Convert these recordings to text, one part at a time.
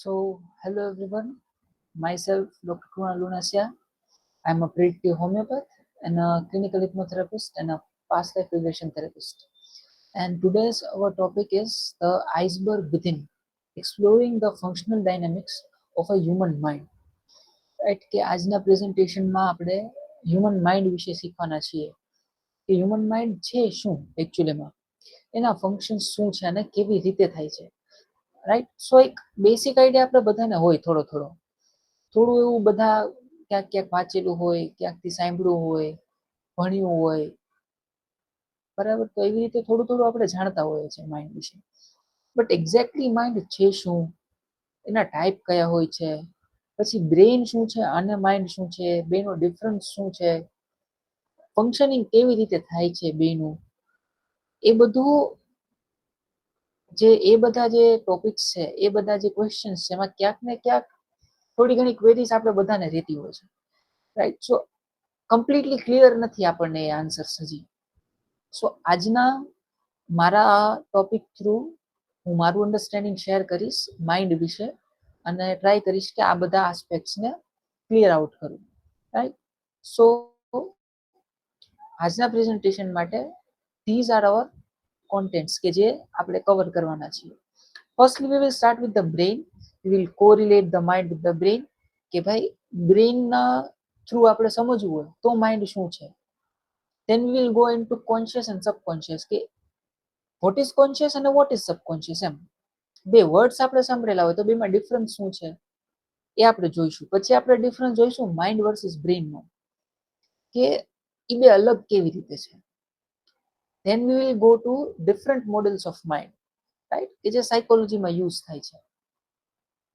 Hello everyone. Myself, Dr. Kunal Lunasia. I'm a predictive homeopath and a clinical hypnotherapist and a past life regression therapist. And today's our topic is the iceberg within, exploring the functional dynamics of a human mind. Right કે આજના પ્રેઝન્ટેશનમાં આપણે human mind વિશે શીખવાના છીએ કે human mind છે શું એકચ્યુઅલીમાં, એના ફંક્શન શું છે અને કેવી રીતે થાય છે. રાઈટ, સો એક બેસિક આઈડિયા આપણે બધાને હોય થોડો થોડો થોડું એવું બધા ક્યાંક ક્યાંક વાંચેલું હોય, ક્યાંકથી સાંભળ્યું હોય, ભણ્યું હોય, બરાબર. તો એવી રીતે થોડું થોડું આપણે જાણતા હોઈએ છીએ માઇન્ડ વિશે. બટ એક્ઝેક્ટલી માઇન્ડ છે શું, એના ટાઈપ કયા હોય છે, પછી બ્રેઇન શું છે અને માઇન્ડ શું છે, બેનો ડિફરન્સ શું છે, ફંક્શનિંગ કેવી રીતે થાય છે બેનું, એ બધું એ બધા જે ટોપિક્સ છે, એ બધા જે ક્વેશ્ચન્સ છે, એમાં ક્યાંક ને ક્યાંક થોડી ઘણી ક્વેરીઝ આપણે બધાને રહેતી હોય છે. રાઈટ, સો કમ્પ્લીટલી ક્લિયર નથી આપણને એ આન્સર્સ હજી. સો આજના મારા ટોપિક થ્રુ હું મારું અન્ડરસ્ટેન્ડિંગ શેર કરીશ માઇન્ડ વિશે અને ટ્રાય કરીશ કે આ બધા આસ્પેક્ટ્સને ક્લિયર આઉટ કરું. રાઈટ, સો આજના પ્રેઝન્ટેશન માટે ધીઝ આર અવર કોન્ટેન્ટ્સ કે જે આપણે કવર કરવાના છીએ. Firstly we will start with the brain. We will correlate the mind with the brain કે ભાઈ બ્રેઇનના થ્રુ આપણે સમજવું હોય તો માઇન્ડ શું છે. then we will go into conscious and subconscious કે what is conscious અને what is subconscious, એમ બે વર્ડ્સ આપણે સાંભળેલા હોય તો બેમાં ડિફરન્સ શું છે એ આપણે જોઈશું. પછી આપણે ડિફરન્સ જોઈશું માઇન્ડ વર્સિસ બ્રેઇનનો કે એ બે અલગ કેવી રીતે છે. then we will go to different models of mind, right, કે જે સાયકોલોજીમાં યુઝ થાય છે.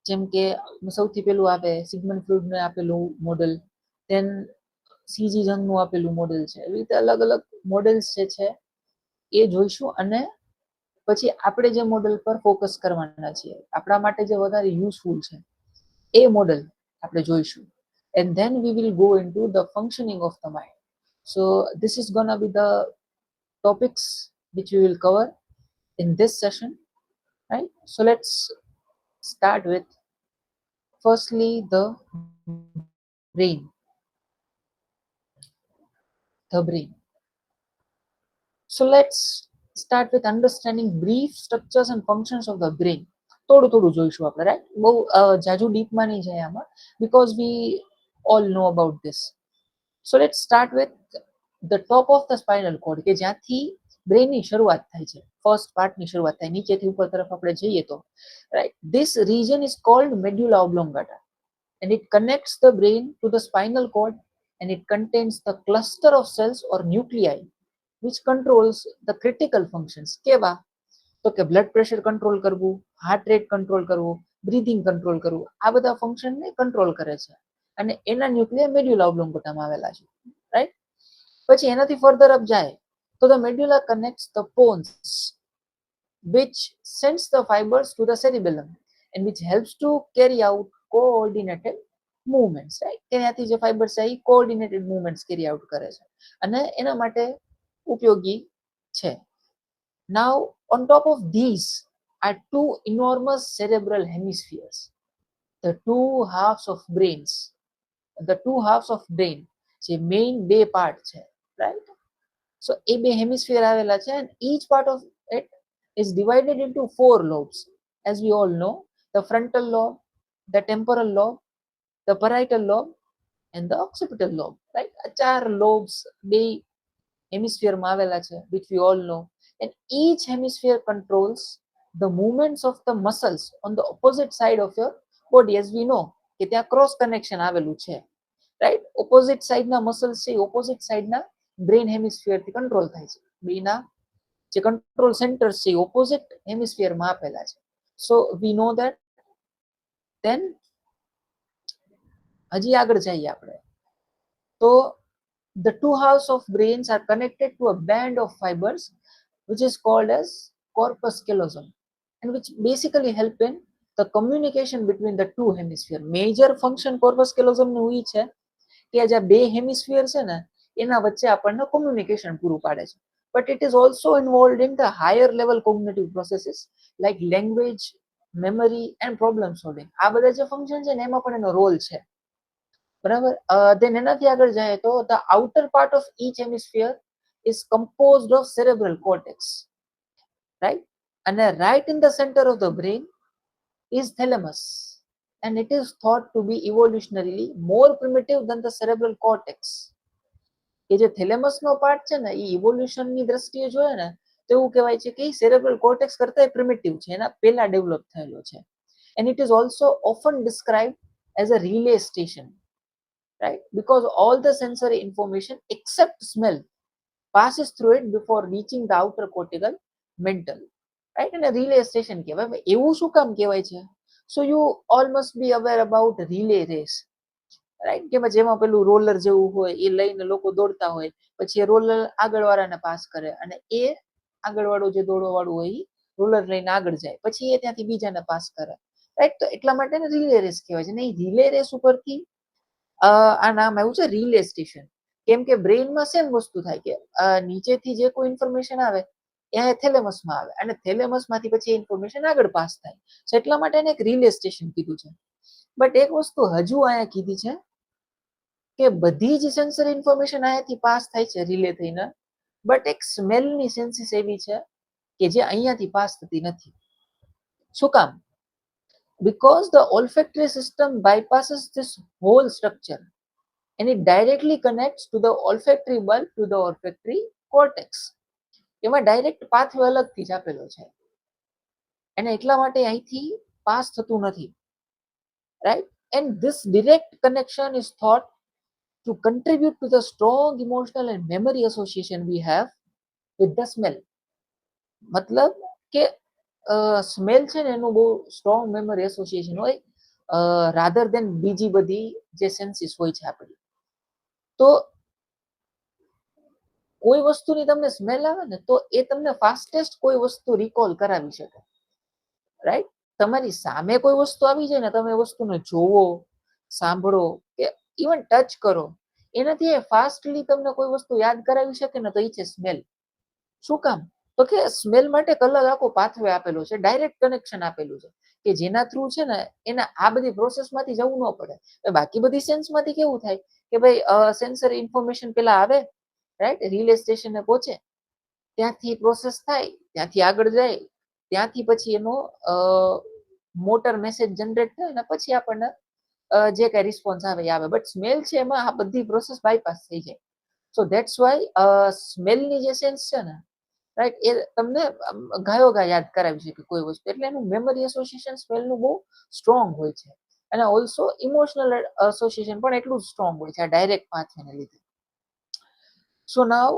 જેમ કે સૌથી પહેલું આવે સિગમન્ડ ફ્રુઇડને આપેલું મોડલ, then સીજી જંગનું આપેલું મોડેલ છે. એવી રીતે અલગ અલગ મોડેલ્સ જે છે એ જોઈશું અને પછી આપણે જે મોડેલ પર ફોકસ કરવાના છીએ, આપણા માટે જે વધારે યુઝફુલ છે એ મોડેલ આપણે જોઈશું. and then we will go into the functioning of the mind. So this is gonna be the topics which we will cover in this session, right? So let's start with firstly the brain. So let's start with understanding brief structures and functions of the brain. થોડું થોડું જોઈશું આપણે, right, બહુ જાજુ ડીપમાં નહીં જાય આમાં, because we all know about this. So let's start with the top of the spinal cord કે જ્યાંથી બ્રેઇનની શરૂઆત થાય છે, ફર્સ્ટ પાર્ટની શરૂઆત થાય, નીચેથી ઉપર તરફ આપણે જઈએ તો, right, this region is called medulla oblongata and it connects the brain to the spinal cord and it contains the cluster of cells or nuclei which controls the critical functions. કેવા તો કે બ્લડ પ્રેશર કંટ્રોલ કરવું, heart rate control કરવું, breathing control કરવું, આ બધા ફંક્શનને control કરે છે અને એના ન્યુક્લિયર મેડ્યુલા ઓબ્લોંગેટામાં આવેલા છે, રાઈટ. પછી એનાથી ફર્ધર અપ જાય તો the medulla connects the pons which sends the fibers to the cerebellum and which helps to carry out coordinated movements, right. ત્યાંથી જે ફાઇબર્સ છે એ કોઓર્ડિનેટેડ મૂવમેન્ટ્સ કેરી આઉટ કરે છે અને એના માટે ઉપયોગી છે. Now on top of these are two enormous cerebral hemispheres, the two halves of brain જે મેઇન બે પાર્ટ છે, રાઈટ. સો એ બે હેમિસ્ફિયર આવેલા છે and each part of it is divided into four lobes, as we all know, the frontal lobe, the temporal lobe, the parietal lobe and the occipital lobe, right. ચાર lobes બે hemisphere માં આવેલા છે, which we all know, and each hemisphere controls the movements of the muscles on the opposite side of your body, as we know કે ત્યાં cross connection આવેલું છે, right. Opposite સાઈડના muscles છે ઓપોઝિટ સાઈડના બ્રેઇન હેમિસ્ફિયરથી કંટ્રોલ થાય છે. બેના જે control centres છે ઓપોઝિટ હેમિસ્ફિયરમાં આપેલા છે. સો વી નો ધેટ. ધેન હજી આગળ જઈએ આપણે તો the two halves of brains are connected to a band of fibers which is called as corpus callosum and which basically help in the communication between the two hemisphere. Major function corpus callosum નું ઈ છે કે આ જે બે hemisphere છે ને એના વચ્ચે આપણને કોમ્યુનિકેશન પૂરું પાડે છે. But it is also involved in the higher level cognitive processes like language memory and problem solving, આ બધા જે ફંક્શન છે ને એમાં પણ એનો રોલ છે, બરાબર. દેન એનાથી આગળ જાય તો the outer part of each hemisphere is composed of cerebral cortex, right? And right in the center of the brain is thalamus, and it is thought to be evolutionarily more primitive than the cerebral cortex. કે જે thalamus નો part છે ને એ evolution ની દ્રષ્ટિએ જોઈએ ને તો એવું કહેવાય છે કે સેરેબ્રલ કોર્ટેક્સ કરતા પ્રિમિટિવ છે, એના પહેલા ડેવલપ થયેલો છે. And it is also often described as a relay station, right? Because all the sensory information except smell passes through it before reaching the outer cortical mantle, right? And a relay station કહેવાય. એવું શું કામ કહેવાય છે? So you all must be aware about relay race, right, કે જેમાં પેલું roller જેવું હોય એ લઈને લોકો દોડતા હોય, પછી એ રોલર આગળ વાળાને પાસ કરે અને એ આગળ વાળું જે દોડવા વાળું હોય એ રોલર લઈને આગળ જાય, પછી એ ત્યાંથી બીજાને પાસ કરે, રાઈટ. તો એટલા માટે રિલે રેસ કહેવાય છે. ને એ રિલે રેસ ઉપરથી આ નામ આવ્યું છે રિલે સ્ટેશન. કેમ કે બ્રેઇનમાં સેમ વસ્તુ થાય કે નીચેથી જે કોઈ ઇન્ફોર્મેશન આવે એ થેલેમસમાં આવે અને થેલેમસમાંથી પછી ઇન્ફોર્મેશન આગળ પાસ થાય, એટલા માટે એને એક રિલે સ્ટેશન કીધું છે. બટ એક વસ્તુ હજુ અહીંયા કીધી છે કે બધી જ સેન્સરી ઇન્ફોર્મેશન અહીંયાથી પાસ થાય છે રિલે થઈને, બટ એક સ્મેલની સેન્સીસ એવી છે કે જે અહીંયાથી પાસ થતી નથી. શું કામ? Because the olfactory system bypasses this whole structure and it directly connects to the olfactory bulb to the olfactory cortex. એમાં ડાયરેક્ટ પાથવે અલગથી જ આપેલો છે અને એટલા માટે અહીંથી પાસ થતું નથી, right? And this direct connection is thought to contribute to the strong emotional and memory association we have with the smell. મતલબ કે સ્મેલ છે ને એનું બહુ સ્ટ્રોંગ મેમરી એસોસિએશન હોય રાધર દેન બીજી બધી જે સેન્સીસ હોય છે આપણી. તો કોઈ વસ્તુની તમને સ્મેલ આવે ને તો એ તમને ફાસ્ટેસ્ટ કોઈ વસ્તુ રિકોલ કરાવી શકે, રાઈટ. તમારી સામે કોઈ વસ્તુ આવી જાય ને, તમે વસ્તુને જોવો, સાંભળો કે ઇવન ટચ કરો, એનાથી ફાસ્ટલી તમને કોઈ વસ્તુ યાદ કરાવી શકે ને તો એ છે સ્મેલ. શું કામ? તો કે સ્મેલ માટે અલગ આખો પાથવે આપેલો છે, ડાયરેક્ટ કનેક્શન આપેલું છે કે જેના થ્રુ છે ને એને આ બધી પ્રોસેસમાંથી જવું ન પડે. બાકી બધી સેન્સમાંથી કેવું થાય કે ભાઈ સેન્સરી ઇન્ફોર્મેશન પેલા આવે, રાઈટ, રિલે સ્ટેશને પહોંચે, ત્યાંથી પ્રોસેસ થાય, ત્યાંથી આગળ જાય, ત્યાંથી પછી એનો મોટર મેસેજ જનરેટ થાય અને પછી આપણને જે કઈ રિસ્પોન્સ આવે એ આવે. બટ સ્મેલ છે એમાં આ બધી પ્રોસેસ બાયપાસ થઈ જાય. સો ધેટ્સ વાય સ્મેલની જે સેન્સ છે ને, રાઈટ, એ તમને ગાયોગા યાદ કરાવી શકે કોઈ વસ્તુ, એટલે એનું મેમરી એસોસિએશન સ્મેલનું બહુ સ્ટ્રોંગ હોય છે અને ઓલ્સો ઇમોશનલ એસોસિએશન પણ એટલું જ સ્ટ્રોંગ હોય છે આ ડાયરેક્ટ પાથવેને લીધે. સો નાવ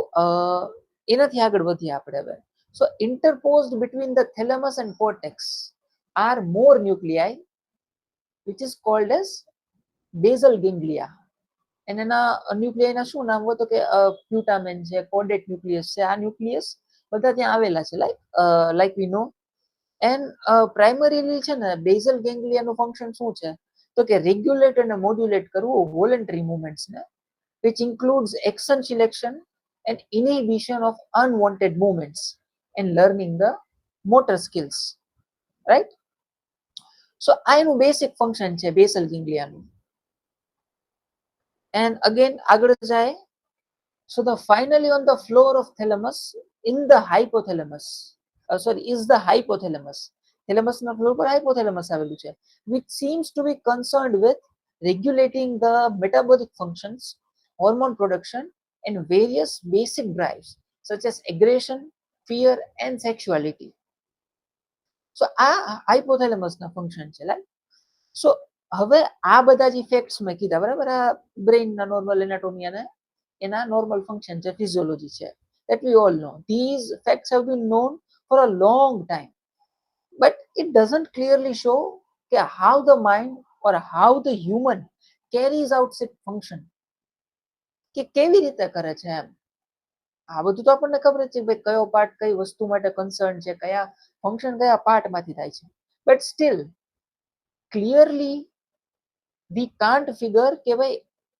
એનાથી આગળ વધીએ આપણે હવે. સો interposed between the thalamus and cortex are more nuclei which is called as basal ganglia. અને એના ન્યુક્લિયસના શું નામ હોય તો કે પ્યુટામેન છે, કોડેટ ન્યુક્લિયસ છે, આ ન્યુક્લિયસ બધા ત્યાં આવેલા છે, like we know. And primarily છે ને બેઝલ ગેંગ્લિયાનું ફંક્શન શું છે તો કે રેગ્યુલેટ અને મોડ્યુલેટ કરવું voluntary મુવમેન્ટ્સને, which includes action selection and inhibition of unwanted movements and learning the motor skills, right? So આ એનું બેસિક ફંક્શન છે બેસલ ગેંગ્લિયાનું. And again આગળ જાય. So the finally on the floor of thalamus in the hypothalamus, is the hypothalamus. Thalamus na floor પર hypothalamus આવેલું છે, which seems to be concerned with regulating the metabolic functions, hormone production and various basic drives such as aggression, fear and sexuality. So આ hypothalamus ના function છે, right? So હવે આ બધા જ ઇફેક્ટ્સ મેં કીધા, બરાબર, આ બ્રેઇનના નોર્મલ એનાટોમી અને એના નોર્મલ ફંક્શન છે, ફિઝિયોલોજી છે, that we all know. These facts have been known for a long time, but it doesn't clearly show how the mind or how the human carries out its function, કે કેવી રીતે કરે છે એમ. આ બધું તો આપણને ખબર છે કે ભાઈ કયો પાર્ટ કઈ વસ્તુ માટે કન્સર્ન છે, કયા ફંક્શન કયા પાર્ટમાંથી થાય છે, but still clearly we can't figure કે ભાઈ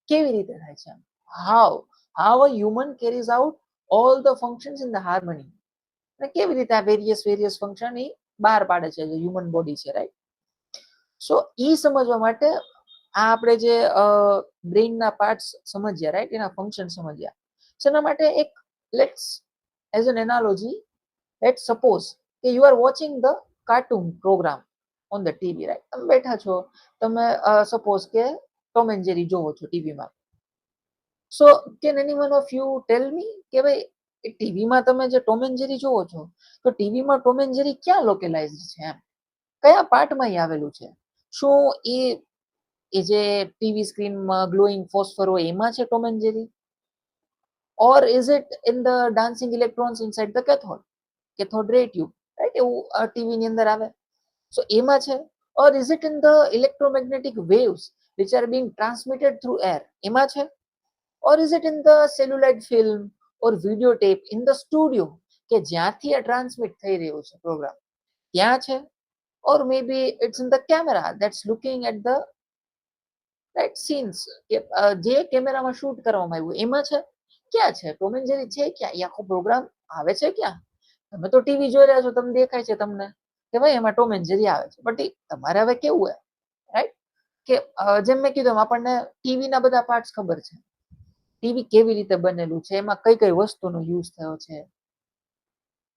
કેવી રીતે થાય છે, how a human carries out all the functions in the harmony. કેવી રીતે આ વેરિયસ ફંક્શન એ બહાર પાડે છે, જે હ્યુમન બોડી છે, રાઈટ. સો ઈ સમજવા માટે આ આપણે જે બ્રેઇનના પાર્ટ્સ સમજ્યા, રાઈટ, એના ફંક્શન સમજ્યા. સો એના માટે એક let's as an analogy, let's suppose કે you are watching the cartoon programme on the TV, right. તમે બેઠા છો, તમે સપોઝ કે ટોમ એન્ડ જેરી જોવો છો ટીવીમાં. So can anyone of you tell me કે ભાઈ ટીવીમાં તમે જે ટોમ એન્ડ જેરી જોવો છો, તો ટીવીમાં ટોમ એન્ડ જેરી ક્યાં લોકેલાઇઝડ છે, એમ કયા પાર્ટમાં એ આવેલું છે? શું એ જે ટીવી સ્ક્રીનમાં ગ્લોઈંગ ફોસ્ફર હોય એમાં છે Tom and Jerry, or is it in the dancing electrons inside the cathode ray tube, right, એવું ટીવી ની અંદર આવે. સો એમાં છે, or is it in the electromagnetic waves which are being transmitted through air, એમાં છે, or is it in the celluloid film or videotape in the studio કે જ્યાંથી આ ટ્રાન્સમિટ થઈ રહ્યો છે પ્રોગ્રામ ત્યાં છે, or maybe it's in the camera that's looking at the right scenes કે જે કેમેરામાં શૂટ કરવામાં આવ્યું એમાં છે, ક્યાં છે ટોમ એન્ડ જેરી, છે ક્યાં, એ આખો પ્રોગ્રામ આવે છે ક્યાં? તમે તો ટીવી જોઈ રહ્યા છો, તમને દેખાય છે તમને કે ભાઈ એમાં ટોમ એન્ડ જેરી આવે છે, બટ તમારે હવે કેવું હોય, રાઈટ, કે જેમ મેં કીધું આપણને ટીવી ના બધા પાર્ટ્સ ખબર છે, ટીવી કેવી રીતે બનેલું છે, એમાં કઈ કઈ વસ્તુનો યુઝ થયો છે,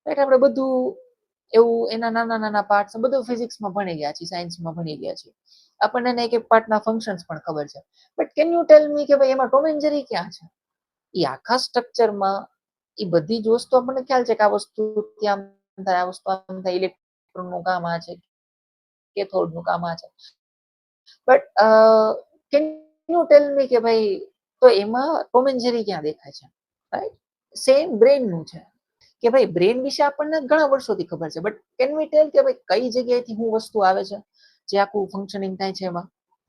રાઈટ. આપણે બધું એવું એના નાના નાના પાર્ટ્સ બધું ફિઝિક્સમાં ભણી ગયા છીએ, સાયન્સમાં ભણી ગયા છીએ, આપણને એક એક પાર્ટના ફંક્શન્સ પણ ખબર છે. But can you tell me કે ભાઈ એમાં ટોમ એન્ડ જેરી ક્યાં છે? એ આખા સ્ટ્રક્ચરમાં એ બધી જ વસ્તુ આપણને ખ્યાલ છે કે આ વસ્તુ ત્યાં થાય, આ વસ્તુ આમ થાય, ઇલેક્ટ્રોનનું કામ આ છે, કેથોડનું કામ આ છે, but can you tell me કે ભાઈ તો એમાં ટોમ એન્ડ જેરી ક્યાં દેખાય છે, રાઈટ. સેમ બ્રેનનું છે કે ભાઈ બ્રેન વિશે આપણને ઘણા વર્ષોથી ખબર છે, બટ કેન વી ટેલ કે ભાઈ કઈ જગ્યાએથી શું વસ્તુ આવે છે જે આખું ફંક્શનિંગ થાય છે એમાં?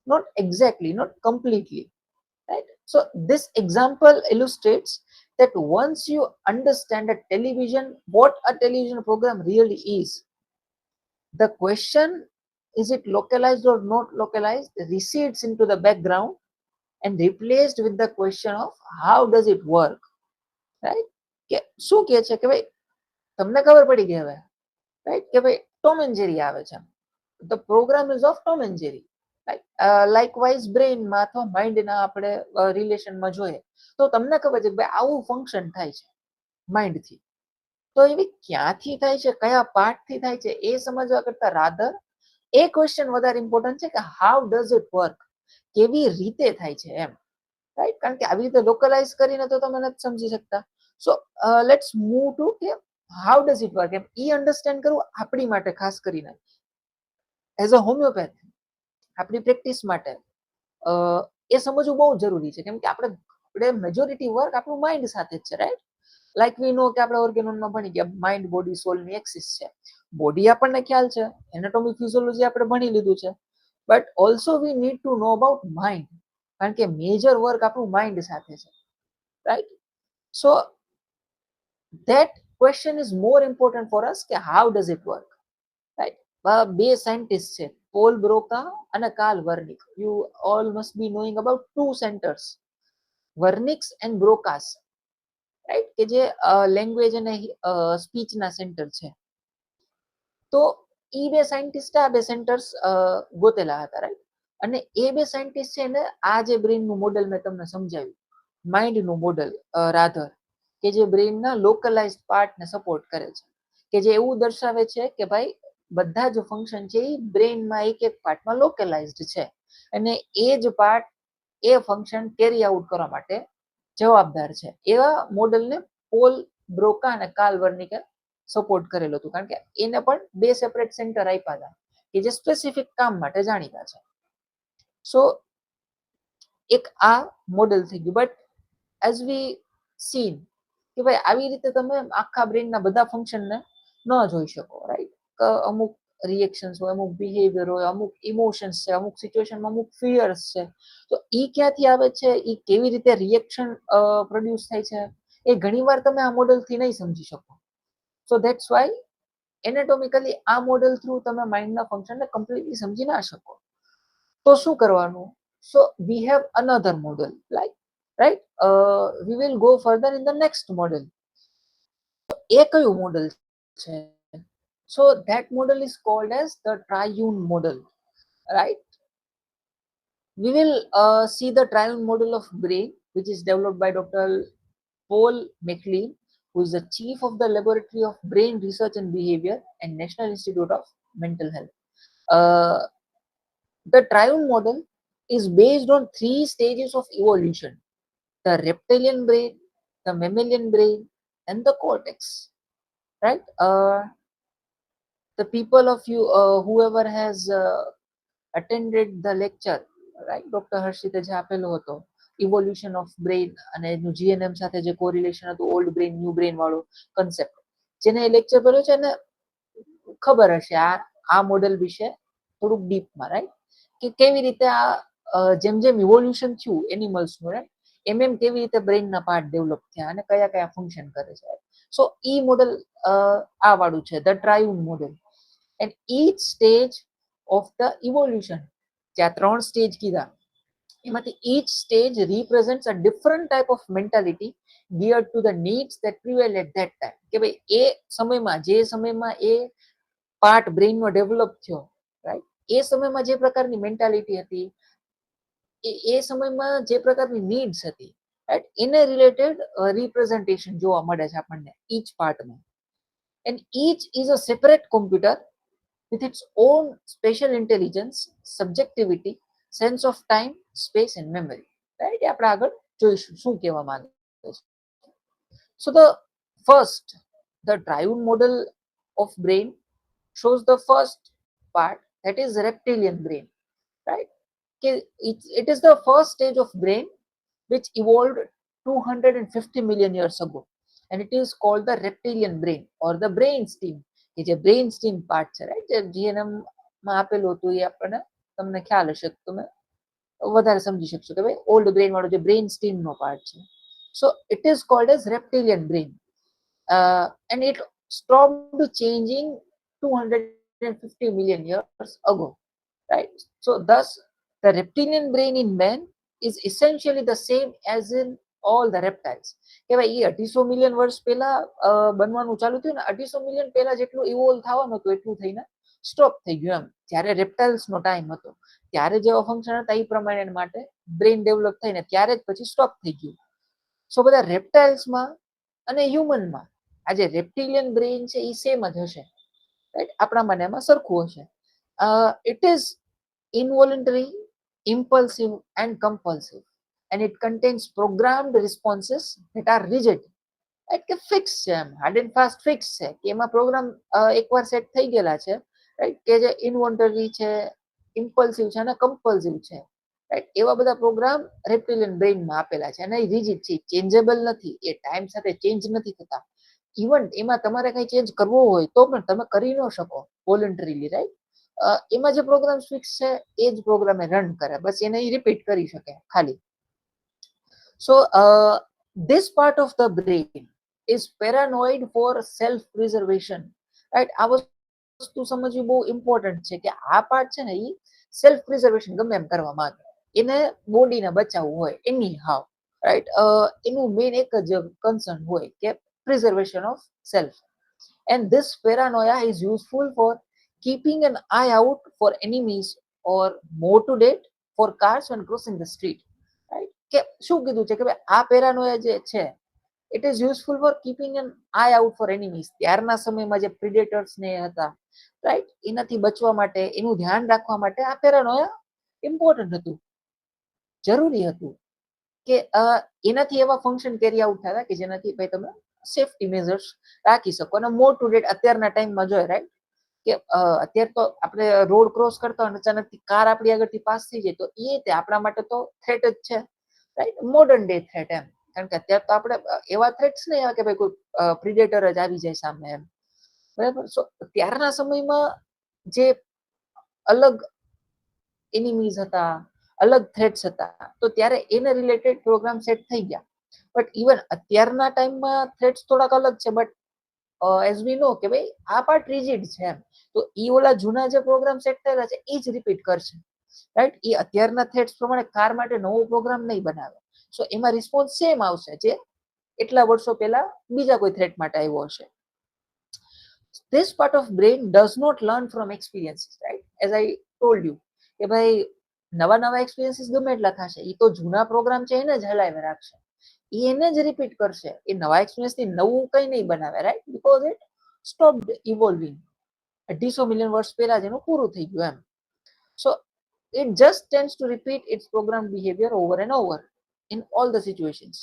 Not exactly, not completely, right? So this example illustrates that once you understand a television, what a television program really is, the question, is it localized or not localized, recedes into the background and replaced with the question of how does it work, right? કે શું કહે છે કે ભાઈ તમને ખબર પડી ગઈ હવે, રાઈટ, કે ભાઈ ટોમ એન્ડ જેરી આવે છે, the programme is of Tom and Jerry, right. Likewise બ્રેઇનમાં અથવા માઇન્ડના આપણે રિલેશનમાં જોઈએ તો તમને ખબર છે કે ભાઈ આવું ફંક્શન થાય છે માઇન્ડથી, તો એવી ક્યાંથી થાય છે, કયા પાર્ટથી થાય છે એ સમજવા કરતા રાધર એ ક્વેશ્ચન વધારે ઇમ્પોર્ટન્ટ છે કે હાઉ ડઝ ઇટ વર્ક, કેવી રીતે થાય છે એમ, રાઈટ. કારણ કે આવી રીતે લોકલાઇઝ કરીને તો તમે નથી સમજી શકતા. સો લેટ્સ મૂવ ટુ કે હાઉ ડઝ ઇટ વર્ક, એમ ઈ અન્ડરસ્ટેન્ડ કરવું આપણી માટે ખાસ કરીને એઝ અ હોમિયોપેથ આપણી પ્રેક્ટિસ માટે એ સમજવું બહુ જરૂરી છે, કેમ કે આપણે મેજોરિટી વર્ક આપણું માઇન્ડ સાથે જ છે, રાઈટ. લાઈક વી નો કે આપણે ઓર્ગેનોનમાં ભણી ગયા માઇન્ડ બોડી સોલની એક્સિસ છે, બોડી આપણને ખ્યાલ છે, એનાટોમી ફિઝિયોલોજી આપણે ભણી લીધું છે, but also we need to know about mind, કારણ કે મેજર વર્ક આપણું માઇન્ડ સાથે છે, right. So that question is more important for us કે how does it work, right. બે સાયન્ટિસ્ટ છે, પોલ બ્રોકા અને Carl Wernicke. you all must be knowing about two centers, Wernicke's and Broca's, right, કે જે language અને સ્પીચના centre છે. તો એ બે સાયન્ટિસ્ટ આ બે સેન્ટર્સ ગોતેલા હતા, રાઈટ. અને એ બે સાયન્ટિસ્ટ છે ને આ જે બ્રેઇનનું મોડેલ મેં તમને સમજાવ્યું, માઇન્ડનું મોડેલ રાધર, કે જે બ્રેઇનના લોકલાઇઝડ પાર્ટને સપોર્ટ કરે છે, કે જે એવું દર્શાવે છે કે ભાઈ બધા જ ફંક્શન છે એ બ્રેઇનમાં એક એક પાર્ટમાં લોકલાઇઝડ છે, અને એ જ પાર્ટ એ ફંક્શન કેરી આઉટ કરવા માટે જવાબદાર છે. એવા મોડેલને પોલ બ્રોકા અને કાર્લ વર્નિકે સપોર્ટ કરેલું હતું, કારણ કે એને પણ બે સેપરેટ સેન્ટર આપ્યા હતા કે જે સ્પેસિફિક કામ માટે જાણીતા છે. સો એક આ મોડેલ થઈ ગયું. બટ એઝ વી સીન કે ભાઈ આવી રીતે તમે આખા બ્રેઇનના બધા ફંક્શનને ન જોઈ શકો, રાઈટ. અમુક રિએક્શન્સ હોય, અમુક બિહેવિયર હોય, અમુક ઇમોશન્સ છે, અમુક સિચ્યુએશનમાં અમુક ફિયર્સ છે, તો ઈ ક્યાંથી આવે છે, ઈ કેવી રીતે રિએક્શન પ્રોડ્યુસ થાય છે, એ ઘણીવાર તમે આ મોડેલથી નહીં સમજી શકો. સો ધેટ્સ વાય એનાટોમિકલી આ મોડેલ થ્રુ તમે માઇન્ડના ફંક્શનને કમ્પ્લીટલી સમજી ના શકો. તો શું કરવાનું? So we have another model, like right, we will go further in the next model. એ કયું મોડેલ છે? So that model is called as the triune model, right? We will see the triune model of brain, which is developed by Dr. Paul MacLean, who is the chief of the Laboratory of Brain Research and Behavior and National Institute of Mental Health. uh, the triune model is based on three stages of evolution: the reptilian brain, the mammalian brain, and the cortex, right? The people of you, whoever has attended the lecture, right, doctor હર્ષિતે જે આપેલો હતો evolution of brain અને એનું GNM સાથે જે correlation હતું, old brain new brain વાળો કન્સેપ્ટ, જેને એ લેક્ચર કર્યો છે એને ખબર હશે આ મોડેલ વિશે થોડુંક ડીપમાં, રાઈટ, કે કેવી રીતે આ જેમ જેમ ઇવોલ્યુશન થયું એનિમલ્સનું, રાઈટ, એમ કેવી રીતે બ્રેઇનના પાર્ટ ડેવલપ થયા અને કયા કયા ફંક્શન કરે છે. સો ઈ મોડેલ આ વાળું છે, the triune model. And each stage of the evolution, જે આ ત્રણ સ્ટેજ કીધા, એમાંથી each stage represents a different type of mentality geared to the needs that prevail at that time. કે ભાઈ એ સમયમાં, જે સમયમાં એ પાર્ટ બ્રેઇનનો ડેવલપ થયો, રાઈટ, એ સમયમાં જે પ્રકારની મેન્ટાલિટી હતી, એ સમયમાં જે પ્રકારની નીડ્સ હતી, રાઈટ, એને રિલેટેડ રિપ્રેઝન્ટેશન જોવા મળે છે આપણને ઈચ પાર્ટમાં. And each is a separate computer with its own special intelligence, subjectivity, sense of time, space and memory. Right? આપણે આગળ જોઈશું શું કહેવા માંગે છે. So the first, the triune model of brain shows the first part, that is reptilian brain, right? It is the first stage of brain which evolved 250 million years ago, and it is called the reptilian brain or the brain stem. કે જે brain steam part છે, right, જે GNM માં આપેલું હતું, એ આપણને તમને ખ્યાલ હશે, તમે વધારે સમજી શકશો કે ભાઈ ઓલ્ડ બ્રેઇન વાળો જે બ્રેઇન સ્ટીમ નો પાર્ટ છે. સો it is called as reptilian brain, and it stopped changing 250 million years ago, right? So thus the reptilian brain in man is essentially the same as in all the reptiles. કે ભાઈ એ 250 million વર્ષ પહેલા બનવાનું ચાલુ થયું ને, 250 million પહેલા જેટલું ઇવોલ્વ થવાનું હતું એટલું થઈને સ્ટોપ થઈ ગયું એમ. જ્યારે રેપ્ટાઇલ્સ નો ટાઈમ હતો ત્યારે જેવા ફંક્શન હતા એ પ્રમાણે માટે બ્રેઇન ડેવલપ થઈને ત્યારે જ પછી સ્ટોપ થઈ ગયું. સો બધા રેપ્ટાઇલ્સમાં અને હ્યુમનમાં આ જે રેપ્ટિલિયન બ્રેઇન છે એ સેમ જ હશે, રાઈટ, આપણા મને એમાં સરખું હશે. It is involuntary, impulsive and compulsive, and it contains programmed responses that are rigid, right, કે ફિક્સ છે, એમ હાર્ડ એન્ડ ફાસ્ટ ફિક્સ છે, કે એમાં પ્રોગ્રામ એકવાર સેટ થઈ ગયેલા છે, રાઈટ, કે જે ઇન્વોન્ટરી છે, ઇમ્પલ્સિવ છે અને કમ્પલ્સિવ છે, રાઈટ, એવા બધા પ્રોગ્રામ રેપ્ટિલિયન બ્રેઇનમાં આપેલા છે અને એ રિજિડ છે, ચેન્જેબલ નથી, એ ટાઈમ સાથે ચેન્જ નથી થતા. ઇવન એમાં તમારે કઈ ચેન્જ કરવો હોય તો પણ તમે કરી ન શકો વોલન્ટરીલી, રાઈટ. એમાં જે પ્રોગ્રામ ફિક્સ છે એ જ પ્રોગ્રામ રન કરે, બસ એને રિપીટ કરી શકે ખાલી. સો this part of the brain is paranoid for self preservation, right? આ વસ્તુ સમજવી બહુ ઇમ્પોર્ટન્ટ છે કે આ પાર્ટ છે ને એ સેલ્ફ પ્રિઝર્વેશન ગમે એમ કરવા માંગે, એને બોડીને બચાવવું હોય એની હાવ, રાઈટ, એનું મેઇન એક જ કન્સર્ન હોય કે preservation of self. And this paranoia is useful for keeping an eye out for enemies or more to date for cars when crossing the street, right? કે શું કીધું છે કે ભાઈ આ પેરાનોયા જે છે it is useful for keeping an eye out for enemies. ત્યારના સમયમાં જે પ્રિડેટર્સ ને હતા, રાઈટ, એનાથી બચવા માટે, એનું ધ્યાન રાખવા માટે આ પેરાનોયા ઇમ્પોર્ટન્ટ હતું, જરૂરી હતું, કે એનાથી એવા ફંક્શન કેરી આઉટ થતા કે જેનાથી ભાઈ તમે સેફટી મેઝર્સ રાખી શકો. અને મોર ટુ ડેટ અત્યારના ટાઈમમાં જોઈએ, રાઈટ, કે અત્યારે તો આપણે રોડ ક્રોસ કરતા હોય અચાનક કાર આપણી આગળથી પાસ થઈ જાય તો એ તે આપણા માટે તો થ્રેટ જ છે, રાઈટ, મોડર્ન ડે થ્રેટ એમ. કારણ કે અત્યારે તો આપણે એવા થ્રેટ્સ નહીં આવે કે ભાઈ કોઈ પ્રિડેટર જ આવી જાય સામે એમ, બરાબર. સો ત્યારના સમયમાં જે અલગ એનિમીઝ હતા, અલગ થ્રેટ્સ હતા, તો ત્યારે એને રિલેટેડ પ્રોગ્રામ સેટ થઈ ગયા. બટ ઇવન અત્યારના ટાઈમમાં થ્રેટ્સ થોડાક અલગ છે, બટ એઝ વી નો કે ભાઈ આ પાર્ટ રિજિડ છે એમ, તો ઈ ઓલા જૂના જે પ્રોગ્રામ સેટ થયેલા છે એ જ રિપીટ કરશે, રાઈટ. એ અત્યારના થ્રેટ્સ પ્રમાણે કાર માટે નવો પ્રોગ્રામ નહીં બનાવે. સો એમાં રિસ્પોન્સ સેમ આવશે જે એટલા વર્ષો પહેલા બીજા કોઈ થ્રેટ માટે આવ્યો હશે. This part of brain does not learn from experiences, right? As I told you કે ભાઈ નવા નવા એક્સપિરિયન્સીસ ગમે એટલા થશે, એ તો જૂના પ્રોગ્રામ છે એને જ હલાવી રાખશે, એ એને જ રિપીટ કરશે, એ નવા એક્સપિરિયન્સ થી નવું કઈ નહીં બનાવે, right? Because it stopped evolving. 250 million વર્ષ પહેલા જ એનું પૂરું થઈ ગયું એમ. સો it just tends to repeat its programmed behavior over and over in all the situations.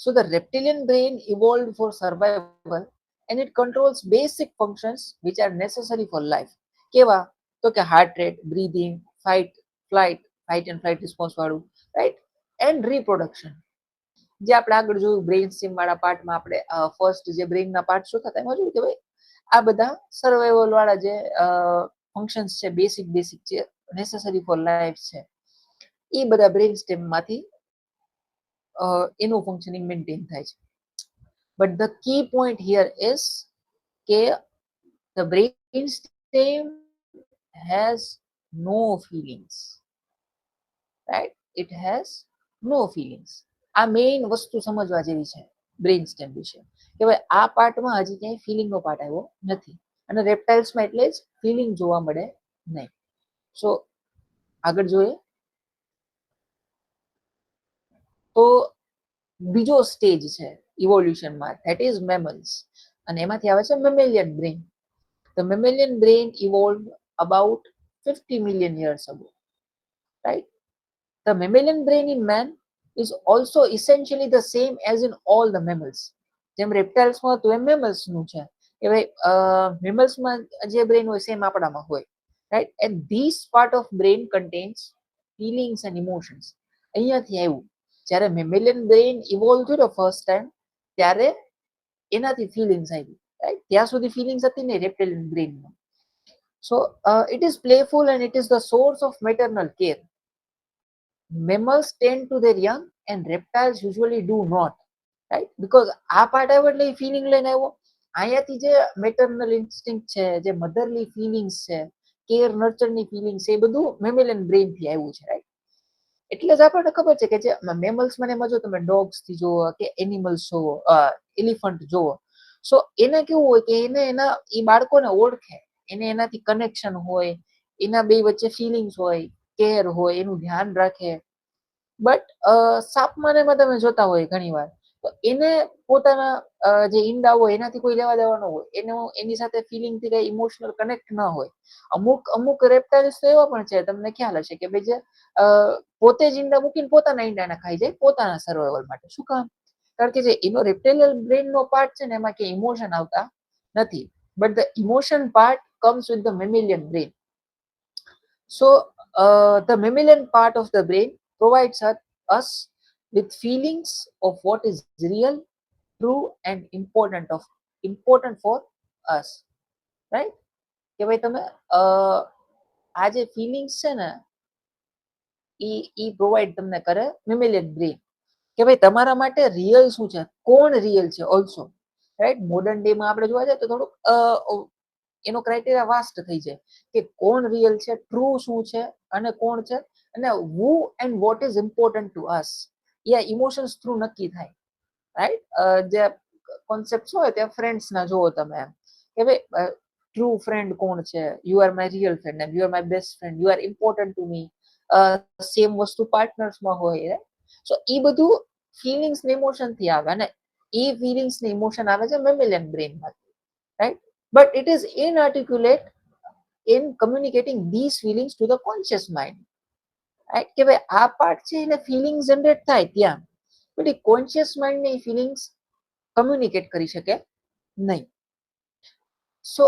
So the reptilian brain evolved for survival and it controls basic functions which are necessary for life. કેવા? તો કે heart rate, breathing, fight and flight response વાળું, right? And reproduction. જે આપણે આગળ જોયું brain steam વાળા પાર્ટમાં આપણે ફર્સ્ટ જે બ્રેઇનના પાર્ટ શું થતા એમાં જોયું કે ભાઈ આ બધા સર્વાઈવલ વાળા જે ફંક્શન્સ છે, બેસિક જે નેસેસરી ફોર લાઈફ છે, એ બધા બ્રેઇન સ્ટેમમાંથી એનું ફંક્શનિંગ મેન્ટેન થાય છે. But the key point here is કે the brain stem has no feelings, right? It has no feelings. આ મેઇન વસ્તુ સમજવા જેવી છે બ્રેઇન સ્ટેમ વિશે, કે ભાઈ આ પાર્ટમાં હજી ક્યાંય ફિલિંગનો પાર્ટ આવ્યો નથી, અને રેપ્ટાઇલ્સમાં એટલે જ ફિલિંગ જોવા મળે નહીં. સો આગળ જોઈએ તો બીજો સ્ટેજ છે ઇવોલ્યુશનમાં, ધેટ ઇઝ મેમલ્સ, અને એમાંથી આવે છે mammalian brain. The mammalian brain evolve about 50 million years ago, right? The mammalian brain in man is also essentially the same as in all the mammals. જેમ રેપ્ટાઇલ્સમાં હતું એમ મેમલ્સનું છે કે ભાઈ મેમલ્સમાં જે બ્રેઇન હોય સેમ આપણામાં હોય, right? And this part of brain contains feelings and emotions. અહીંયાથી આવ્યું, જ્યારે મેમેલિયન બ્રેઇન ઇવોલ્વ થયો ફર્સ્ટ ટાઈમ ત્યારે એનાથી ફિલિંગ્સ આવી, રાઈટ? ત્યાં સુધી ફિલિંગ્સ હતી નહીં રેપ્ટાઇલિયન બ્રેઇનમાં. So it is playful and it is the source of maternal care. Mammals tend to their young and reptiles usually do not, right? Because આ પાર્ટ આવ્યો એટલે ફિલિંગ લઈને આવ્યો. અહીંયાથી જે મેટર્નલ ઇન્સ્ટિંક્ટ છે, જે મધરલી ફિલિંગ્સ છે, કેર નર્ચરની ફિલિંગ્સ છે, એ બધું મેમેલિયન બ્રેઇન થી આવ્યું છે, રાઈટ? એટલે જ આપણને ખબર છે કે જે મેમલ્સ મને એમાં જો તમે ડોગ્સ થી જોવો કે એનિમલ્સ જોવો, એલિફન્ટ જોવો, સો એને કેવું હોય કે એને એના એ બાળકોને ઓળખે, એને એનાથી કનેક્શન હોય, એના બે વચ્ચે ફિલિંગ્સ હોય, કેર હોય, એનું ધ્યાન રાખે. બટ સાપમાં એમાં તમે જોતા હોય ઘણી વાર તો એને પોતાના જે ઈંડા હોય એનાથી કોઈ લેવા દેવા ન હોય, એની સાથે ફિલિંગ થી કઈ ઇમોશનલ કનેક્ટ ન હોય. અમુક રેપ્ટાઇલ્સ તો એવા પણ છે, તમને ખ્યાલ હશે કે ભાઈ જે પોતે જ ઈંડા મૂકીને પોતાના ઈંડાને ખાઈ જાય પોતાના સર્વાઈવલ માટે. શું કામ? કારણ કે જે એનો રેપ્ટાઇલિયન બ્રેઇન નો પાર્ટ છે ને એમાં કે ઇમોશન આવતા નથી, but the emotion part comes with the mammalian brain. So the mammalian part of the brain provides us with feelings of what is real, true and important for us, right? કે ભાઈ તમે આ જે feelings છે ને ઈ provide તમને કરે મેમેલિયન brain, કે ભાઈ તમારા માટે રિયલ શું છે, કોણ રિયલ છે ઓલ્સો, રાઈટ? મોડર્ન ડે માં આપણે જોવા જઈએ તો થોડુંક એનો ક્રાઇટેરિયા વાસ્ટ થઈ જાય કે કોણ રિયલ છે, ટ્રુ શું છે અને કોણ છે, અને who and what is important to us, એ ઇમોશન્સ થ્રુ નક્કી થાય, રાઈટ? જે કોન્સેપ્ટ હોય ત્યાં ફ્રેન્ડ્સ ના જોવો તમે એમ કે ભાઈ ટ્રુ ફ્રેન્ડ કોણ છે, you are my real friend and you are my best friend, you are important to me. Same વસ્તુ પાર્ટનર્સમાં હોય, રાઈટ? સો એ બધું ફિલિંગ્સ ને ઇમોશન થી આવે, અને એ ફિલિંગ્સ ને ઇમોશન આવે છે મેમેલિયન બ્રેઇન માંથી, right? But it is inarticulate in communicating these feelings to the conscious mind, right? કે ભાઈ આ પાર્ટ છે એને ફિલિંગ જનરેટ થાય ત્યાં, બટ એ કોન્શિયસ માઇન્ડ ને ફિલિંગ્સ કમ્યુનિકેટ કરી શકે નહીં. સો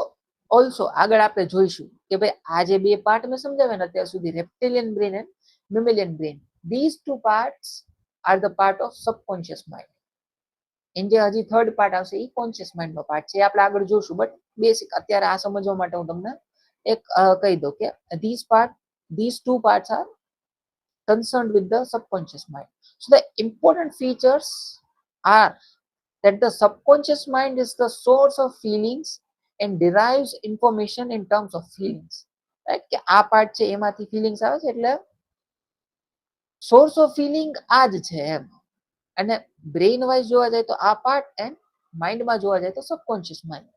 ઓલ્સો આગળ આપણે જોઈશું કે ભાઈ આ જે બે પાર્ટ મેં સમજાવ્યા ને અત્યાર સુધી, reptilian brain and mammalian brain, these two parts are the part of subconscious mind. એન જે હજી થર્ડ પાર્ટ આવશે એ કોન્શિયસ માઇન્ડ નો પાર્ટ છે, આપણે આગળ જોશું. બટ બેસિક અત્યારે આ સમજવા માટે હું તમને એક કહી દઉં કે these two parts are concerned with the subconscious mind. So the important features are that the subconscious mind is the source of feelings and derives information in terms of feelings, right? કે આ part છે એમાંથી feelings આવે છે, એટલે source of feeling આ જ છે એમ. અને બ્રેઇન વાઇઝ જોવા જાય તો આ પાર્ટ એન્ડ માઇન્ડમાં જોવા જાય તો સબકોન્શિયસ માઇન્ડ,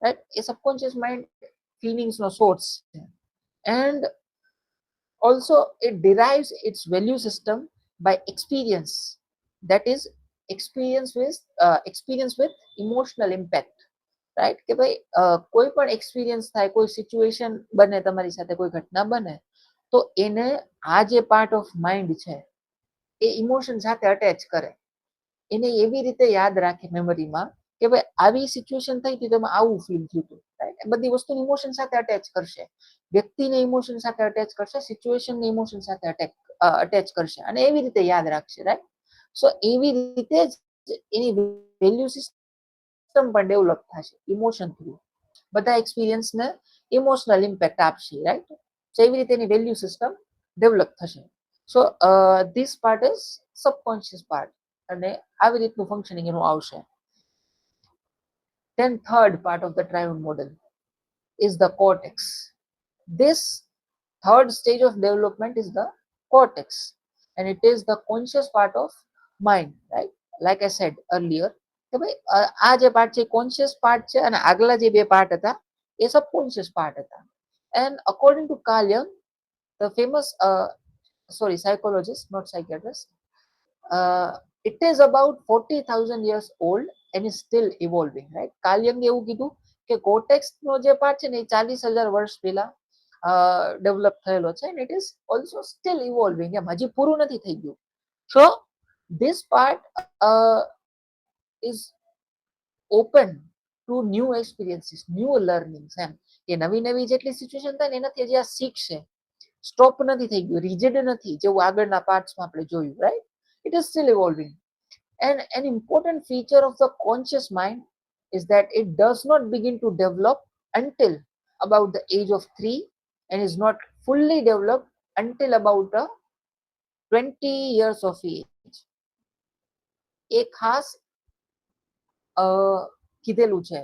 રાઈટ? એ સબકોન્શિયસ માઇન્ડ ફિલિંગ્સનો સોર્સ છે. And also it derives its value system by experience, that is experience with emotional impact, right? કે ભાઈ કોઈ પણ એક્સપિરિયન્સ થાય, કોઈ સિચ્યુએશન બને, તમારી સાથે કોઈ ઘટના બને, તો એને આ જે પાર્ટ ઓફ માઇન્ડ છે એ ઇમોશન સાથે અટેચ કરે, એને એવી રીતે યાદ રાખે મેમરીમાં કે ભાઈ આવી સિચ્યુએશન થઈ હતી તો આવું ફીલ થયું હતું, રાઈટ? બધી વસ્તુને ઇમોશન સાથે અટેચ કરશે, વ્યક્તિને ઇમોશન સાથે અટેચ કરશે, સિચ્યુએશનને ઇમોશન સાથે અટેચ કરશે અને એવી રીતે યાદ રાખશે, રાઈટ? સો એવી રીતે જ એની વેલ્યુ સિસ્ટમ પણ ડેવલપ થશે ઇમોશન થ્રુ. બધા એક્સપિરિયન્સને ઇમોશનલ ઇમ્પેક્ટ આપશે, રાઈટ? સો એવી રીતે એની વેલ્યુ સિસ્ટમ ડેવલપ થશે. So this part is subconscious part, અને આવી રીતનું ફંક્શનિંગ એનું આવશે. Then third part of the triune model is the cortex. This third stage of development is the cortex, and it is the conscious part of mind, right? Like I said earlier, કે ભાઈ આ જે part છે conscious part છે અને આગલા જે બે પાર્ટ હતા એ સબકોન્શિયસ પાર્ટ હતા. And according to Carl Jung, the famous psychologist, not psychiatrist, it is about 40,000 years old and is still evolving, right? Carl Jung એવું કીધું કે કોર્ટેક્સ નો જે પાર્ટ છે ને એ 40,000 વર્ષ પહેલા ડેવલપ થયેલો છે, and it is also still evolving, એમ હજી પૂરું નથી થઈ ગયું. So this part is open to new experiences, new learnings, એમ કે નવી નવી જેટલી સિચ્યુએશન થાય ને એનાથી હજી આ શીખશે, સ્ટોપ નથી થઈ ગયું, રિજિડ નથી જેવું આગળના પાર્ટ્સમાં આપણે જોયું, right? It is still evolving. And an important feature of the conscious mind is that it does not begin to develop until about the age of 3 and is not fully developed until about 20 years of age. એ ખાસ કીધેલું છે,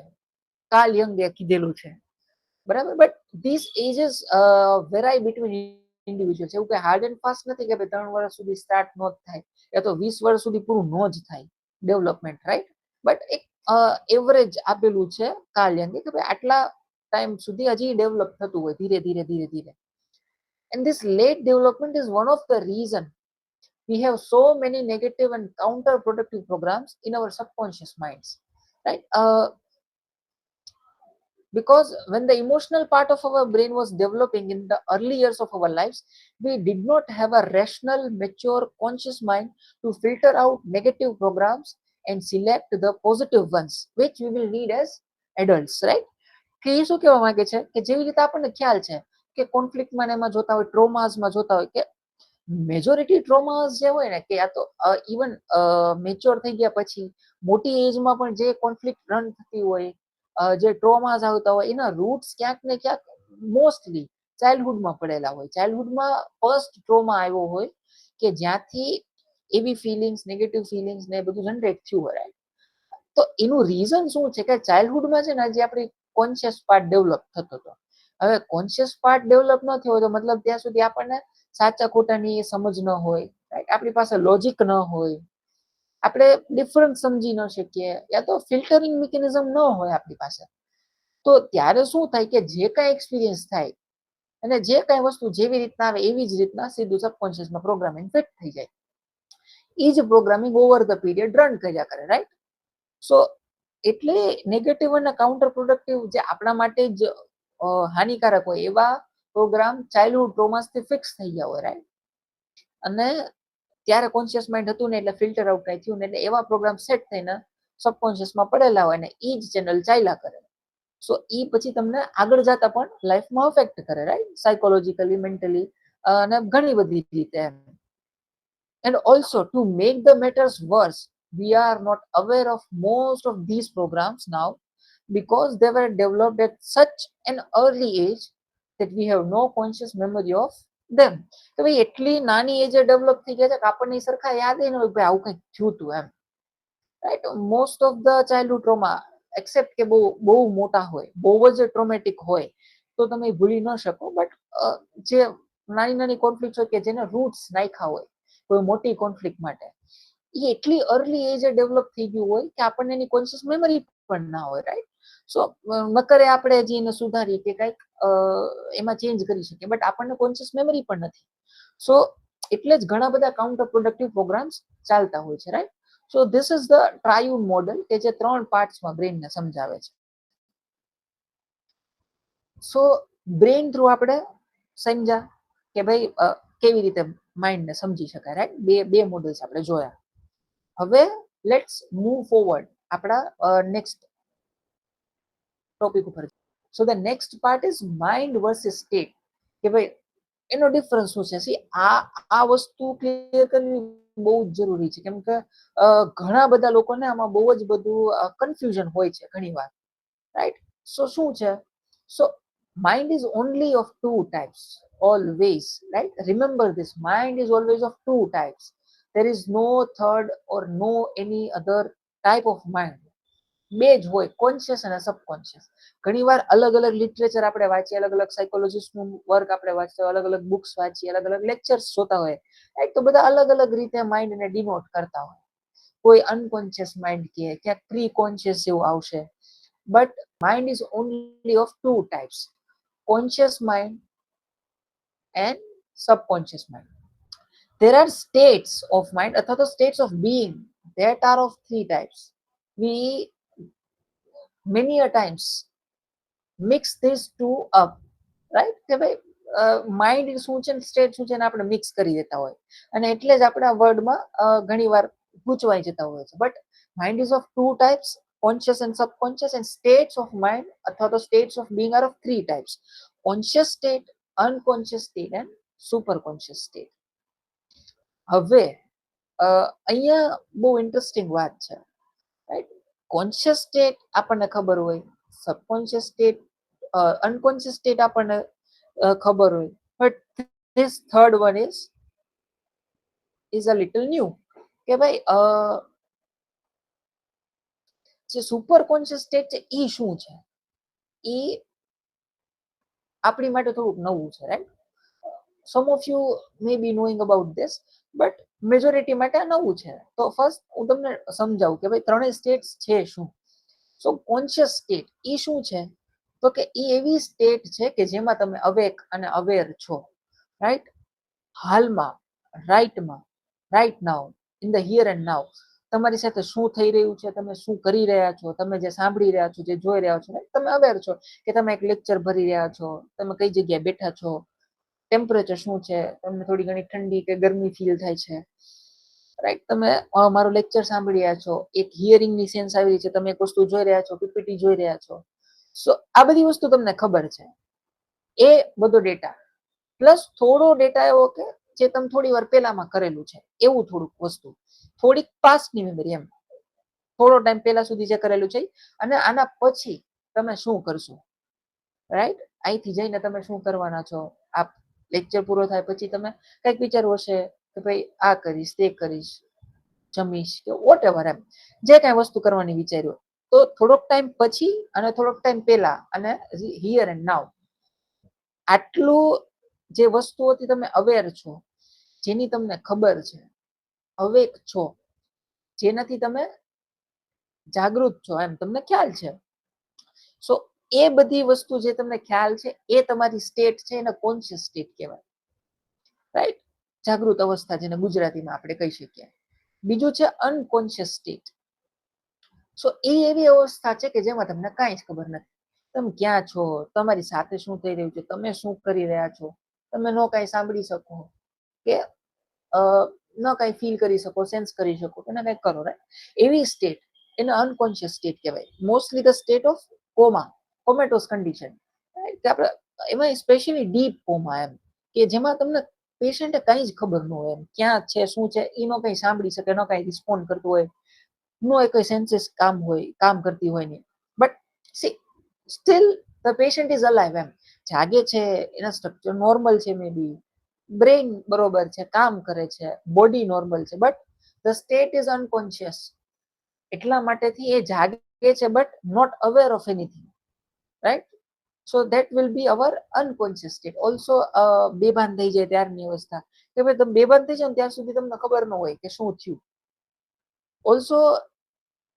Carl યંગે કીધેલું છે, બરાબર? But this ages vary between individuals. એવું કે હાર્ડ એન્ડ ફાસ્ટ નથી કે ભાઈ 3 વર્ષ સુધી સ્ટાર્ટ ન થાય યા તો 20 વર્ષ સુધી પૂરું ન જ થાય ડેવલપમેન્ટ, રાઈટ? બટ એક એવરેજ આપેલું છે કાર્લ યંગે કે ભાઈ આટલા ટાઈમ સુધી હજી ડેવલપ થતું હોય ધીરે ધીરે ધીરે ધીરે. And this late development is one of the reason we have so many negative and counterproductive programs in our subconscious minds, right? Because when the emotional part of our brain was developing in the early years of our lives, we did not have a rational, mature, conscious mind to filter out negative programs and select the positive ones, which we will need as adults, right? કે એ શું કહેવા માંગે છે કે જેવી રીતે આપણને ખ્યાલ છે કે કોન્ફ્લિક્ટમાં એમાં જોતા હોય, ટ્રોમાસમાં જોતા હોય કે મેજોરિટી ટ્રોમાસ જે હોય ને કે આ તો ઇવન મેચ્યોર થઈ ગયા પછી મોટી એજમાં પણ જે કોન્ફ્લિક્ટ રન થતી હોય, જે ટ્રોમાસ આવતા હોય એના રૂટ્સ ક્યાંક ને ક્યાંક મોસ્ટલી ચાઇલ્ડહુડમાં પડેલા હોય. ચાઇલ્ડહુડમાં ફર્સ્ટ ટ્રોમા આવ્યો હોય કે જ્યાંથી એવી ફિલિંગ્સ, નેગેટિવ ફિલિંગ્સ ને બધું જનરેટ થયું હોય. તો એનું રીઝન શું છે કે ચાઇલ્ડહુડમાં છે ને જે આપણી કોન્શિયસ પાર્ટ ડેવલપ થતો હતો. હવે કોન્શિયસ પાર્ટ ડેવલપ ન થયો તો મતલબ ત્યાં સુધી આપણને સાચા ખોટાની સમજ ન હોય, રાઈટ? આપણી પાસે લોજિક ન હોય, આપણે ડિફરન્ટ સમજી ન શકીએ, યા તો ફિલ્ટરિંગ મિકેનિઝમ ન હોય આપણી પાસે. તો ત્યારે શું થાય કે જે કાંઈ એક્સપિરિયન્સ થાય અને જે કાંઈ વસ્તુ જેવી રીતના આવે એવી જ રીતના સીધું સબકોન્શિયસમાં પ્રોગ્રામિંગ ફિટ થઈ જાય. એ જ programming over the period run કર્યા કરે, રાઈટ? સો એટલે નેગેટિવ અને કાઉન્ટર પ્રોડક્ટિવ જે આપણા માટે જ હાનિકારક હોય એવા પ્રોગ્રામ ચાઇલ્ડહુડ ટ્રોમાસથી ફિક્સ થઈ ગયા હોય, રાઈટ? અને ત્યારે કોન્શિયસ માઇન્ડ હતું ને એટલે ફિલ્ટર આઉટ કાંઈ થયું ને એટલે એવા પ્રોગ્રામ સેટ થઈને સબકોન્શિયસમાં પડેલા હોય ને એ જ ચેનલ ચાલ્યા કરે. સો એ પછી તમને આગળ જતા પણ લાઈફમાં અફેક્ટ કરે, રાઈટ? સાયકોલોજીકલી, મેન્ટલી અને ઘણી બધી રીતે. And also to make the matters worse, we are not aware of most of these programs now because they were developed at such an early age that we have no conscious memory of them. તો ભાઈ એટલી નાની એજે develop થઈ ગયા છે કે આપણને સરખા યાદ ન હોય ભાઈ આવું કંઈક થયું હતું એમ, right? Most of the childhood trauma except કે બહુ મોટા હોય, બહુ જ ટ્રોમેટિક હોય તો તમે ભૂલી ન શકો, બટ જે નાની નાની કોન્ફ્લિક્ટ હોય કે જેને રૂટ્સ નાખ્યા હોય કોઈ મોટી કોન્ફ્લિક્ટ માટે, એ એટલી અર્લી એજે ડેવલપ થઈ ગયું હોય કે આપણને એની કોન્શિયસ મેમરી પણ ના હોય, રાઈટ? સો નકરે આપણે હજી એને સુધારી કે કંઈક એમાં ચેન્જ કરી શકીએ, બટ આપણને કોન્શિયસ મેમરી પણ નથી. સો એટલે જ ઘણા બધા કાઉન્ટર પ્રોડક્ટિવ પ્રોગ્રામ્સ ચાલતા હોય છે, right? So this is the triune model કે જે 3 પાર્ટ્સમાં બ્રેઇનને સમજાવે છે. સો બ્રેઇન થ્રુ આપણે સમજ્યા કે ભાઈ કેવી રીતે માઇન્ડને સમજી શકાય, રાઈટ? બે મોડલ્સ આપણે જોયા. હવે લેટ્સ મૂવ ફોરવર્ડ આપણા નેક્સ્ટ ટોપિક ઉપર. So the next part is mind versus state, કે ભાઈ એનો ડિફરન્સ શું છે. સી આ વસ્તુ ક્લિયર કરવી બહુ જ જરૂરી છે, કેમ કે ઘણા બધા લોકોને આમાં બહુ જ બધું કન્ફ્યુઝન હોય છે ઘણીવાર, રાઈટ? સો શું છે? સો mind is only of two types always, right? Remember this, mind is always of two types. There is no third or no any other type of mind. બે જ હોય, કોન્શિયસ અને સબકોન્શિયસ. ઘણીવાર અલગ અલગ લિટરેચર આપણે વાંચીએ, અલગ અલગ સાયકોલોજીસ્ટનું વર્ક આપણે વાંચીએ, અલગ અલગ બુક્સ વાંચીએ, અલગ અલગ લેક્ચર્સ જોતા હોય, તો બધા અલગ અલગ રીતે માઇન્ડને ડિનોટ કરતા હોય. કોઈ અનકોન્શિયસ માઇન્ડ કહે, ક્યાંક પ્રી કોન્શિયસ જેવું આવશે. But mind is only of two types, conscious mind and subconscious mind. There are states of mind, અથવા તો states of being, that are of three types. We many a times mix these two up, right? કે ભાઈ mind શું છે, state શું છે, આપણે mix કરી દેતા હોય, અને એટલે જ આપણા વર્ડમાં ઘણીવાર ગૂંચવાઈ જતા હોય છે. But mind is of two types, conscious and subconscious, and states of mind અથવા તો states of being are of three types: conscious state, unconscious state and super conscious state. હવે અહીંયા બહુ ઇન્ટરેસ્ટિંગ વાત છે, રાઈટ? કોન્શિયસ સ્ટેટ આપણને ખબર હોય, સબકોન્શિયસ સ્ટેટ, અનકોન્શિયસ સ્ટેટ આપણને ખબર હોય, but this third one is a little new, કે ભાઈ જે સુપર કોન્શિયસ સ્ટેટ છે એ શું છે, એ આપણી માટે થોડુંક નવું છે, right? Some of you may be knowing about this, but majority માટે આ નવું છે. તો ફર્સ્ટ હું તમને સમજાવું કે ભાઈ ત્રણેય સ્ટેટ્સ છે શું. સો કોન્શિયસ સ્ટેટ એ શું છે, તો કે એ એવી સ્ટેટ છે કે જેમાં તમે અવેક અને અવેર છો, રાઈટ? હાલમાં, રાઈટમાં, right now, in the here and now, તમારી સાથે શું થઈ રહ્યું છે, તમે શું કરી રહ્યા છો, તમે જે સાંભળી રહ્યા છો, જે જોઈ રહ્યા છો, તમે અવેર છો કે તમે એક લેક્ચર ભરી રહ્યા છો, તમે કઈ જગ્યાએ બેઠા છો, ટેમ્પરેચર શું છે, તમને થોડી ઘણી ઠંડી કે ગરમી ફીલ થાય છે, રાઈટ? તમે મારો લેક્ચર સાંભળી રહ્યા છો, એક હિયરિંગ ની સેન્સ આવી રહી છે, તમે એક વસ્તુ જોઈ રહ્યા છો, પીપીટી જોઈ રહ્યા છો. સો આ બધી વસ્તુ તમને ખબર છે. એ બધો ડેટા પ્લસ થોડો ડેટા એવો કે જે તમે થોડી વાર પહેલામાં કરેલું છે, એવું થોડુંક વસ્તુ, થોડીક પાસ્ટની મેમરી, એમ થોડો ટાઈમ પહેલા સુધી જે કરેલું છે, અને આના પછી તમે શું કરશો, રાઈટ? અહીંથી જઈને તમે શું કરવાના છો, આ લેક્ચર પૂરો થાય પછી તમે કંઈક વિચારવું હશે કે ભાઈ આ કરીશ, તે કરીશ, જમીશ, કે વોટ એવર, એમ જે કાંઈ વસ્તુ કરવાની વિચાર્યું, તો થોડોક ટાઈમ પછી અને થોડોક ટાઈમ પહેલા અને હિયર એન્ડ નાઉ, આટલું જે વસ્તુઓથી તમે અવેર છો, જેની તમને ખબર છે, અવેક છો, જેનાથી તમે જાગૃત છો, એમ તમને ખ્યાલ છે. સો એ બધી વસ્તુ જે તમને ખ્યાલ છે એ તમારી સ્ટેટ છે, એને કોન્શિયસ સ્ટેટ કહેવાય, રાઈટ? જાગૃત અવસ્થા, જેને ગુજરાતીમાં આપણે કહી શકીએ. બીજું છે અનકોન્શિયસ સ્ટેટ. સો એ એવી અવસ્થા છે કે જેમાં તમને કાંઈ જ ખબર નથી, તમે ક્યાં છો, તમારી સાથે શું થઈ રહ્યું છે, તમે શું કરી રહ્યા છો, તમે ન કાંઈ સાંભળી શકો કે ન કાંઈ ફીલ કરી શકો, સેન્સ કરી શકો, કે ના કાંઈ કરો, રાઈટ? એવી સ્ટેટ એને અનકોન્શિયસ સ્ટેટ કહેવાય. Mostly the state of coma, comatose condition, કે આપણે એમાં સ્પેશિયલી ડીપ કોમા, એમ કે જેમાં તમને પેશન્ટે કંઈ જ ખબર ન હોય, એમ ક્યાં છે, શું છે, એ નો કંઈ સાંભળી શકે, ન કાંઈ રિસ્પોન્ડ કરતું હોય, નો એ કોઈ સેન્સીસ કામ કરતી હોય નહીં, but she still the patient is alive, એમ જાગે છે, એના સ્ટ્રક્ચર નોર્મલ છે, મે બી બ્રેઇન બરોબર છે, કામ કરે છે, બોડી નોર્મલ છે, but the state is unconscious. એટલા માટેથી એ જાગે છે but not aware of anything, right? So that will be our unconscious state. Also બેભાન થઈ જાય ત્યારની અવસ્થા, કે ભાઈ તમે બેભાન થઈ જાવ ત્યાં સુધી તમને ખબર ન હોય કે શું થયું, ઓલ્સો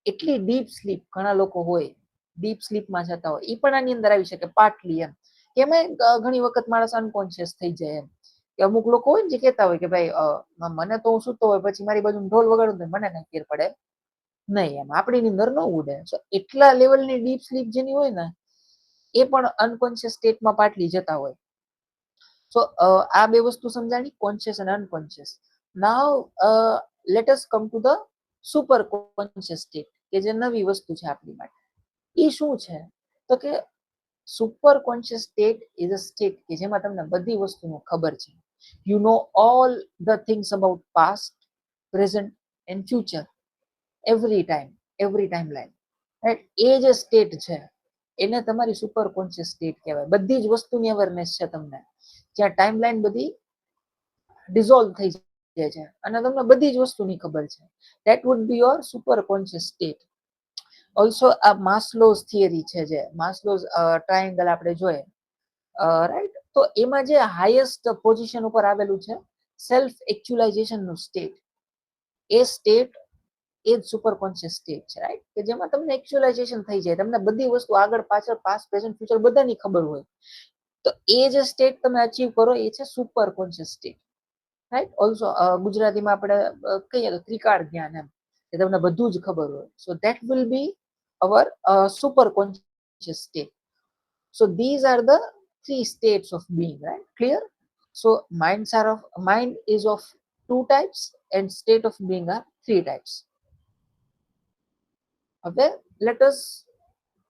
એટલી ડીપ સ્લીપ ઘણા લોકો હોય, ડીપ સ્લીપમાં જતા હોય, એ પણ આની અંદર આવી શકે પાર્ટલી એમ. કે એમાં ઘણી વખત માણસ અનકોન્શિયસ થઈ જાય એમ. કે અમુક લોકો હોય ને જે કહેતા હોય કે ભાઈ મને તો હું સૂતો હોય પછી મારી બાજુ ઢોલ વગાડું મને કઈ ફેર પડે નહીં, એમ આપણી નીંદર ન ઉડે. એટલા લેવલની ડીપ સ્લીપ જેની હોય ને એ પણ અનકોન્શિયસ સ્ટેટમાં પાર્ટલી જતા હોય. સો આ બે વસ્તુ સમજાણી, કોન્શિયસ અને unconscious. Now let us come to the super conscious state, કે જે નવી વસ્તુ છે આપણી માટે. એ શું છે તો કે super conscious state is a state કે જેમાં તમને બધી વસ્તુનું ખબર છે. You know all the things about past, present and future, every time line. એ જે સ્ટેટ છે એને તમારી સુપર કોન્શિયસ સ્ટેટ કહેવાય. બધી જ વસ્તુની અવેરનેસ છે તમને, જ્યાં ટાઈમલાઈન બધી ડિઝોલ્વ થઈ જાય છે અને તમને બધી જ વસ્તુની ખબર છે. that would be your super conscious state. Also આ માસ્લોઝ થિયરી છે, જે માસ્લોઝ ટ્રાયેંગલ આપણે જોઈએ રાઈટ, તો એમાં જે હાઈએસ્ટ પોઝિશન ઉપર આવેલું છે સેલ્ફ એક્ચ્યુલાઇઝેશન નું સ્ટેટ. એ સ્ટેટ એ જ સુપર કોન્શિયસ સ્ટેટ છે, રાઈટ, કે જેમાં તમને એક્ચ્યુલાઇઝેશન થઈ જાય, તમને બધી વસ્તુ આગળ પાછળ પાસ્ટ પ્રેઝન્ટ ફ્યુચર બધાની ખબર હોય. તો એ જે સ્ટેટ તમે અચીવ કરો એ છે super conscious state, right. Also ગુજરાતીમાં આપણે કહીએ તો ત્રિકાળ જ્ઞાન એમ, કે તમને બધું જ ખબર હોય. So that will be our super conscious state. So these are the three states of being, right? Clear? So mind is of two types and state of being are three types. હવે let us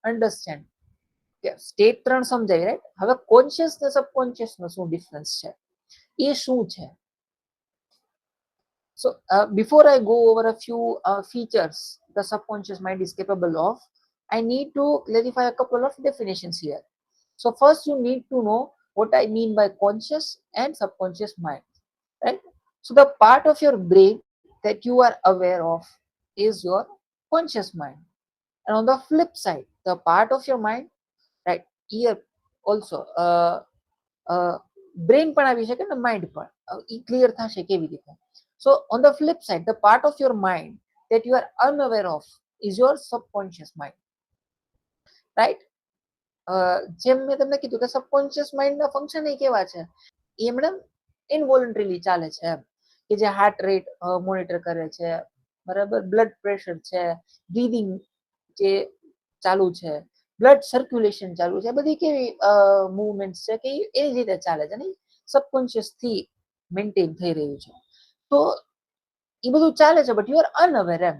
understand કે state ત્રણ સમજાય, right. હવે conscious ને subconscious નો શું difference છે, એ શું છે? So before I go over a few features the subconscious mind is capable of, I need to clarify a couple of definitions here. So first you need to know what I mean by conscious and subconscious mind, right? So the part of your brain that you are aware of is your conscious mind. And on the flip side, the part of your mind, right, here also brain પણ આવી શકે ને, mind પણ, એ clear થશે કેવી રીતે. So on the flip side, the part of your mind that you are unaware of is your subconscious mind, right? જેમ મેં તમને કીધું કે સબકોન્શિયસ માઇન્ડ ના ફંક્શન એ કેવા છે, એ મેડમ ઇનવોલન્ટરીલી ચાલે છે એમ, કે જે હાર્ટ રેટ મોનિટર કરે છે, બરાબર, બ્લડ પ્રેશર છે, બ્રીધિંગ જે ચાલુ છે, બ્લડ સર્ક્યુલેશન ચાલુ છે, બધી કેવી મૂવમેન્ટ છે કે એની રીતે ચાલે છે ને, સબકોન્શિયસ થી મેન્ટેન થઈ રહ્યું છે. તો એ બધું ચાલે છે બટ યુ આર અનઅવેર એમ.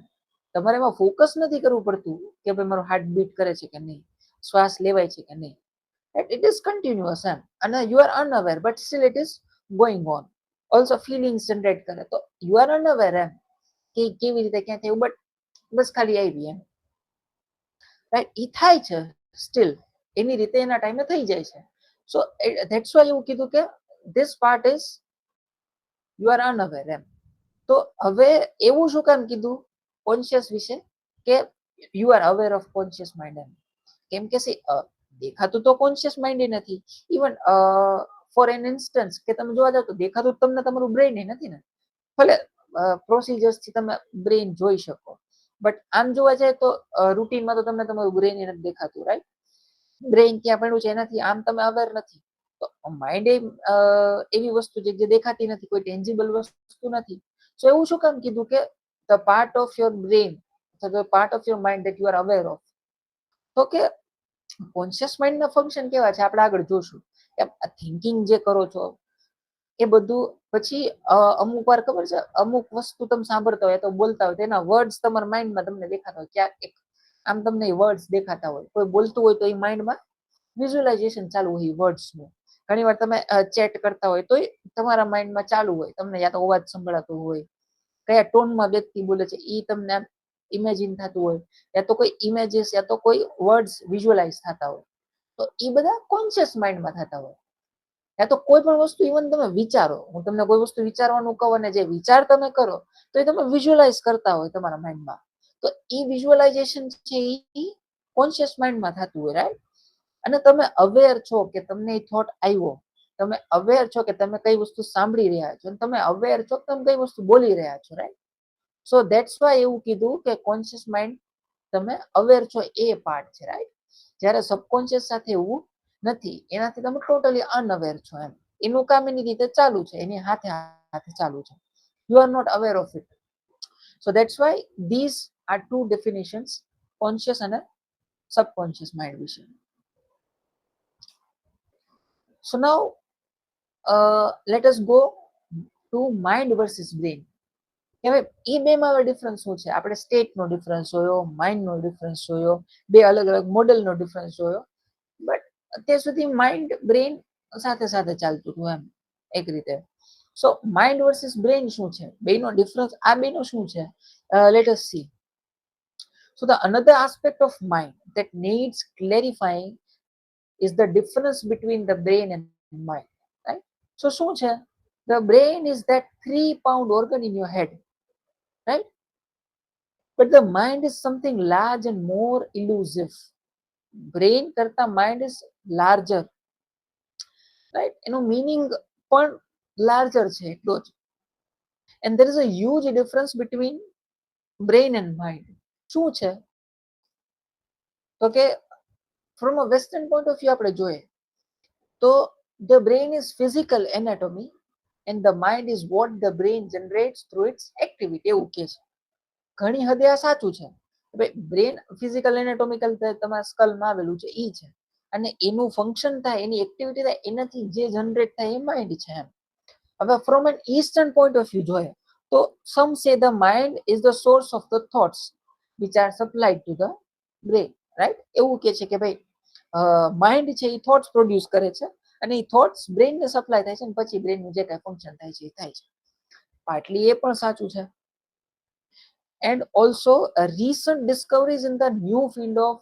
તમારે એમાં ફોકસ નથી કરવું પડતું કે ભાઈ મારું હાર્ટ બીટ કરે છે કે નહીં, શ્વાસ લેવાય છે કે નહીં. It is continuous એમ, અને you are unaware but still it is going on. Also feelings generate કરે, તો you are unaware એમ કે કેવી રીતે ક્યાં થયું, બટ બસ ખાલી આવી એમ, રાઈટ. એ થાય છે સ્ટીલ, એની રીતે એના ટાઈમે થઈ જાય છે. સો ધેટ્સ વાય એવું કીધું કે this part is you are unaware એમ. તો હવે એવું શું કામ કીધું કોન્શિયસ વિશે કે you are aware of conscious mind એમ? કેમ કે દેખાતું તો કોન્શિયસ માઇન્ડ નથી. ઇવન ફોર એન ઇન્સ્ટન્સ કે તમે જોવા જાવ તો દેખાતું તમને તમારું બ્રેઇન નથી ને, ભલે પ્રોસિજર્સ થી તમે બ્રેઇન જોઈ શકો, બટ આમ જોવા જાય તો રૂટીનમાં તો તમને તમારું બ્રેઇન નથી દેખાતું, રાઈટ. બ્રેઇન ક્યાં પડ્યું છે એનાથી આમ તમે અવેર નથી. તો માઇન્ડ એવી વસ્તુ છે જે દેખાતી નથી, કોઈ ટેન્જિબલ વસ્તુ નથી. સો એવું શું કામ કીધું કે the part of your brain, the part of your mind that you are aware of. તો કે કોન્શિયસ માઇન્ડ ના ફંક્શન કેવા છે આપણે આગળ જોશું. થિંકિંગ જે કરો છો એ બધું પછી અમુક વાર ખબર છે, અમુક વસ્તુ તમે સાંભળતા હોય તો બોલતા હોય, તેના વર્ડ્સ તમારા માઇન્ડમાં તમને દેખાતા હોય, ક્યાંક એક આમ તમને વર્ડ્સ દેખાતા હોય, કોઈ બોલતું હોય તો એ માઇન્ડમાં વિઝ્યુલાઇઝેશન ચાલુ હોય વર્ડ્સનું. ઘણી વાર તમે ચેટ કરતા હોય તો તમારા માઇન્ડમાં ચાલુ હોય, તમને યા તો અવાજ સંભળાતો હોય, કયા ટોનમાં વ્યક્તિ બોલે છે એ તમને ઇમેજિન થતું હોય, યા તો કોઈ ઇમેજીસ યા તો કોઈ વર્ડ્સ વિઝ્યુઅલાઇઝ થતા હોય. તો એ બધા કોન્શિયસ માઇન્ડમાં થતા હોય. યા તો કોઈ પણ વસ્તુ ઇવન તમે વિચારો, હું તમને કોઈ વસ્તુ વિચારવાનું કહું અને જે વિચાર તમે કરો તો એ તમે વિઝ્યુઅલાઇઝ કરતા હોય તમારા માઇન્ડમાં. તો એ વિઝ્યુઅલાઇઝેશન છે એ કોન્શિયસ માઇન્ડમાં થતું હોય, રાઈટ. અને તમે અવેર છો કે તમને એ થોટ આવ્યો, તમે અવેર છો કે તમે કઈ વસ્તુ સાંભળી રહ્યા છો, તમે અવેર છો કે તમે કઈ વસ્તુ બોલી રહ્યા છો, રાઈટ. સો ધેટ્સ વાય એવું કીધું કે કોન્શિયસ માઇન્ડ તમે અવેર છો એ પાર્ટ છે, રાઈટ? જ્યારે સબકોન્શિયસ સાથે એવું નથી, એનાથી તમે ટોટલી અનઅવેર છો એમ. એનું કામ એની રીતે ચાલુ છે, એની હાથે હાથે ચાલુ છે. You are not aware of it. So that's why this are two definitions conscious અને સબકોન્શિયસ માઇન્ડ વિશે. So now let us go to mind versus brain. કે ભાઈ એ બેમાં હવે ડિફરન્સ શું છે? આપણે સ્ટેટનો ડિફરન્સ જોયો, માઇન્ડનો ડિફરન્સ જોયો, બે અલગ અલગ મોડેલનો ડિફરન્સ જોયો, બટ અત્યાર સુધી માઇન્ડ બ્રેન સાથે સાથે ચાલતું હતું એમ એક રીતે. સો માઇન્ડ વર્સિસ બ્રેન શું છે, બેનો ડિફરન્સ આ બેનો શું છે? Let S C. So the another aspect of mind that needs clarifying is the difference between the brain and mind, right? So શું છે? The brain is that 3-pound organ in your head, right? But the mind is something large and more elusive. Brain કરતા mind is larger, right? એનો meaning પણ larger છે એટલો જ. And there is a huge difference between brain and mind. શું છે? તો કે from a western point of view આપણે જોઈએ તો the brain is physical anatomy and the mind is what the brain generates through its activity, એવું કે છે. ઘણી હદે આ સાચું છે. બ્રેન ફિઝિકલ એનાટોમિકલ તમારા સ્કલમાં આવેલું છે ઈ છે, અને એનું ફંક્શન થાય, એની એક્ટિવિટી થાય, એનાથી જે જનરેટ થાય એ માઇન્ડ છે એમ. હવે from an eastern point of view જોઈએ તો some say the mind is the source of the thoughts which are supplied to the brain, right? એવું કે છે કે ભાઈ માઇન્ડ છે એ થોટ્સ પ્રોડ્યુસ કરે છે અને એ થોટ્સ બ્રેનને સપ્લાય થાય છે અને પછી બ્રેનનું જે કાંઈ ફંક્શન થાય છે એ થાય છે. પાર્ટલી એ પણ સાચું છે. And also recent discoveries in the new field of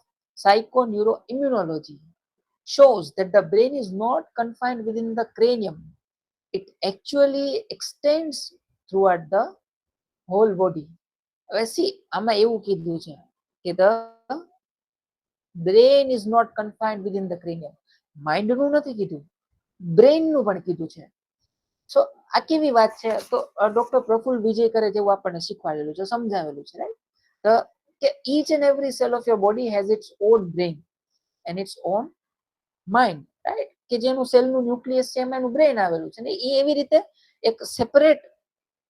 psychoneuroimmunology shows that the brain is not confined within the cranium. It actually extends throughout the whole body. હવે see, આમાં એવું કીધું છે કે the brain is not confined within the cranium. માઇન્ડનું નથી કીધું, બ્રેઇનનું પણ કીધું છે. સો આ કેવી વાત છે? તો ડોક્ટર પ્રફુલ્લ વિજયકરે જેવું આપણને શીખવાડેલું છે, સમજાવેલું છે, રાઈટ? કે each and every cell of your body has its own brain and its own mind, right? કે જેનું સેલનું ન્યુક્લિયસ છે એમાં એનું બ્રેન આવેલું છે ને એ એવી રીતે એક સેપરેટ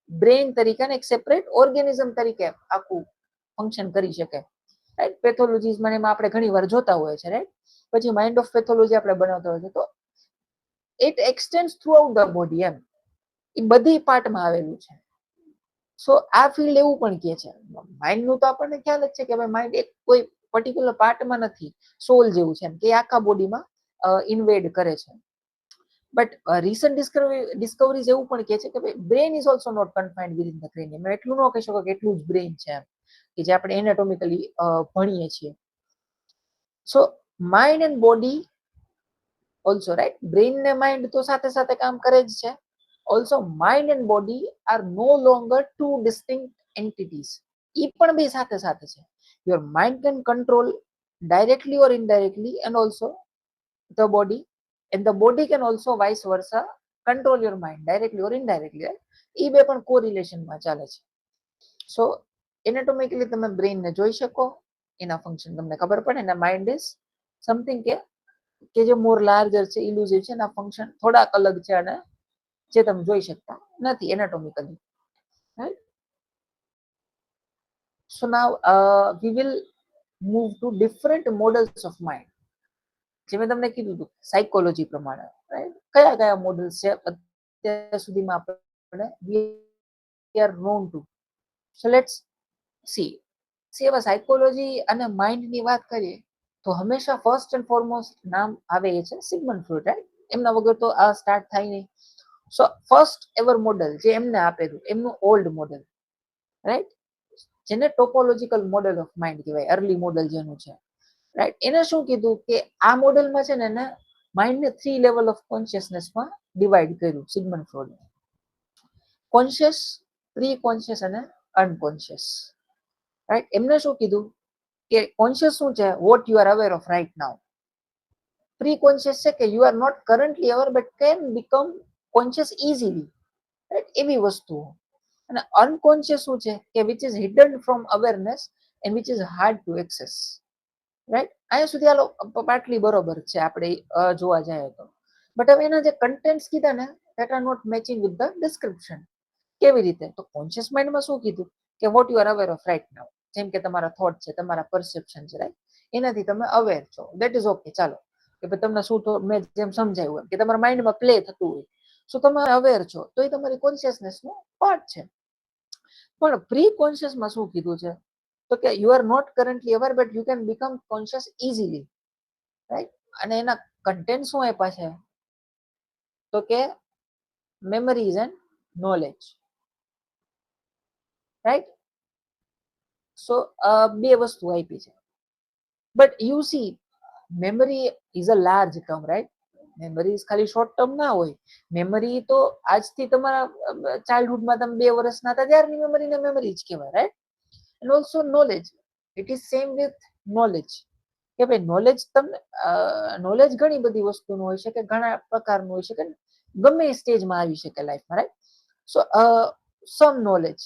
બ્રેન તરીકે અને એક સેપરેટ ઓર્ગેનિઝમ તરીકે આખું ફંક્શન કરી શકે, રાઈટ? પેથોલોજીસમાં એમાં આપણે ઘણી વાર જોતા હોય છે, રાઈટ? પછી માઇન્ડ ઓફ પેથોલોજી આપણે બનાવતા હોય છે, તો it extends throughout the body એમ. એ બધી પાર્ટમાં આવેલું છે. સો આ ફિલ્ડ એવું પણ કહે છે. માઇન્ડનું તો આપણને ખ્યાલ જ છે કે ભાઈ માઇન્ડ એક કોઈ પર્ટિક્યુલર પાર્ટમાં નથી, સોલ જેવું છે કે આખા બોડીમાં ઇન્વેડ કરે છે. બટ રિસન્ટ ડિસ્કવરીઝ એવું પણ કહે છે કે ભાઈ brain is also not confined within the cranium. એટલું ન કહી શકો કે એટલું જ બ્રેન છે એમ, કે જે આપણે એનાટોમિકલી ભણીએ છીએ. So mind and body also, right? Brain ને માઇન્ડ તો સાથે સાથે કામ કરે જ છે. Also mind and body are no longer two distinct entities. એ પણ બે સાથે સાથે છે. Your mind can control directly or indirectly and also the body, and the body can also vice versa control your mind directly or indirectly, right? એ બે પણ કોરિલેશનમાં ચાલે છે. સો એનાટોમિકલી તમે બ્રેન ને જોઈ શકો, એના ફંક્શન તમને ખબર પડે, અને માઇન્ડ ઇઝ સમથિંગ કે જે મોર લાર્જર છે, ઇલ્યુઝિવ છે, એના ફંક્શન થોડાક અલગ છે અને જે તમે જોઈ શકતા નથી anatomically, right? So now we will move to different models of mind. જે મેં તમને કીધું હતું સાયકોલોજી પ્રમાણે, રાઈટ? કયા કયા મોડલ્સ છે અત્યાર સુધીમાં આપણે we are non two. So let's see. હવે સાયકોલોજી અને માઇન્ડની વાત કરીએ તો હંમેશા ફર્સ્ટ એન્ડ ફોરમોસ્ટ નામ આવે એ છે સિગમન્ડ ફ્રોઈડ, રાઈટ? એમના વગર તો આ સ્ટાર્ટ થાય નહીં. સો ફર્સ્ટ એવર મોડલ જે એમને આપેલું, એમનું ઓલ્ડ મોડલ, રાઈટ? જેને ટોપોલોજીકલ મોડલ ઓફ માઇન્ડ કહેવાય, અર્લી મોડલ જેનું છે, રાઈટ? એને શું કીધું કે આ મોડલમાં છે ને માઇન્ડને 3 લેવલ ઓફ કોન્શિયસનેસમાં ડિવાઈડ કર્યું સિગમન્ડ ફ્રોઈડે. કોન્શિયસ, પ્રી કોન્શિયસ અને અનકોન્શિયસ, રાઈટ? એમને શું કીધું કે કોન્શિયસ શું છે? What you are aware of right now. Pre conscious છે કે you are not currently aware but can become conscious easily, right? એવી વસ્તુઓ. અને અનકોન્શિયસ શું છે કે which is hidden from awareness and which is hard to access. Right, અહીંયા સુધી આ પાટલી બરોબર છે આપણે જોવા જાય તો. બટ હવે એના જે કન્ટેન્ટ્સ કીધા ને that are not matching with the description. કેવી રીતે? તો કોન્શિયસ માઇન્ડમાં શું કીધું કે vote you are aware of right નાઉ, જેમ કે તમારા થોટ છે, તમારા પરસેપ્શન છે, રાઈટ, એનાથી તમે અવેર છો, દેટ ઇઝ ઓકે. ચાલો કે તમને શું મેં જેમ સમજાવ્યું એમ કે તમારા માઇન્ડમાં પ્લે થતું હોય, સો તમે અવેર છો, તો એ તમારી કોન્શિયસનેસ નો પાર્ટ છે. પણ પ્રી કોન્શિયસમાં શું કીધું છે તો કે you are not currently aware but you can become conscious easily, right. અને એના કન્ટેન્ટ શું આપ્યા છે તો કે memories and knowledge, right? So બે વસ્તુ આપી છે, but you see memory is a large term, right? Memory ખાલી શોર્ટ ટર્મ ના હોય. મેમરી તો આજથી તમારા ચાઇલ્ડહુડમાં તમે 2 વર્ષના હતા ત્યારની મેમરીને મેમરી જ કહેવાય, right. And also knowledge, it is same with knowledge કે ભાઈ નોલેજ તમને નોલેજ ઘણી બધી વસ્તુનું હોય છે કે ઘણા પ્રકારનું હોય છે કે ગમે એ સ્ટેજમાં આવી શકે લાઈફમાં, રાઈટ. સો સમ નોલેજ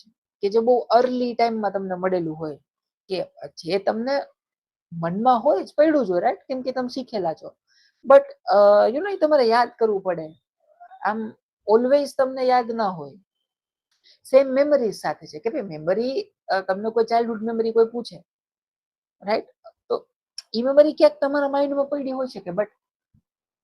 કે જે બહુ અર્લી ટાઈમમાં તમને મળેલું હોય કે જે તમને મનમાં હોય જ પડ્યું જ હોય, રાઈટ, કેમ કે તમે શીખેલા છો. બટ યુ નો તમારે યાદ કરવું પડે, આમ ઓલવેઝ તમને યાદ ના હોય. સેમ મેમરી સાથે છે કે ભાઈ મેમરી તમને કોઈ ચાઇલ્ડહુડ મેમરી કોઈ પૂછે, રાઈટ, તો એ મેમરી ક્યાંક તમારા માઇન્ડમાં પડી હોય શકે, બટ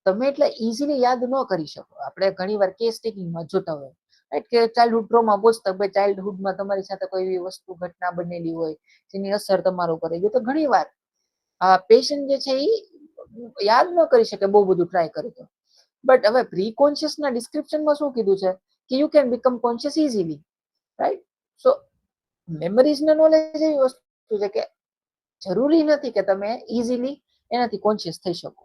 તમે એટલે ઇઝીલી યાદ ન કરી શકો. આપણે ઘણી વાર કેસ ટેકિંગમાં જોતા હોય, રાઈટ, કે ચાઇલ્ડહુડ ટ્રોમા પૂછતા ભાઈ ચાઇલ્ડહુડમાં તમારી સાથે કોઈ એવી વસ્તુ ઘટના બનેલી હોય જેની અસર તમારા ઉપર આવી ગઈ, તો ઘણી વાર પેશન્ટ જે છે એ યાદ ન કરી શકે બહુ બધું ટ્રાય કરે તો. બટ હવે પ્રી કોન્શિયસના ડિસ્ક્રિપ્શનમાં શું કીધું છે કે you can become conscious easily, right. So memories ને નોલેજ એવી વસ્તુ છે કે જરૂરી નથી કે તમે ઇઝીલી એનાથી કોન્શિયસ થઈ શકો.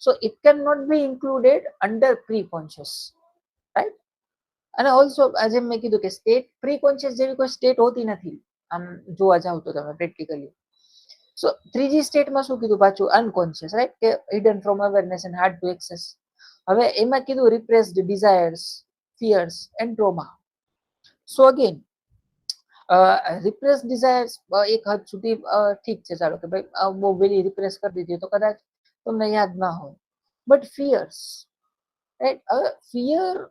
So it can not be included under pre conscious, right. અને ઓલ્સો આજે મેં કીધું કે સ્ટેટ પ્રી કોન્શિયસ જેવી કોઈ સ્ટેટ હોતી નથી આમ જોવા જાવ તો તમે પ્રેક્ટિકલી. સો ત્રીજી સ્ટેટમાં શું કીધું પાછું અનકોન્શિયસ, રાઈટ, કે hidden from awareness and hard to access. હવે એમાં કીધું repressed desires, fears and trauma. So again repress desires એક હદ સુધી ઠીક છે, ચાલો કે ભાઈ બહુ વેલી રિપ્રેસ કરી દીધી તો કદાચ તમને યાદ ના હોય. બટ ફિયર્સ, રાઈટ, હવે fear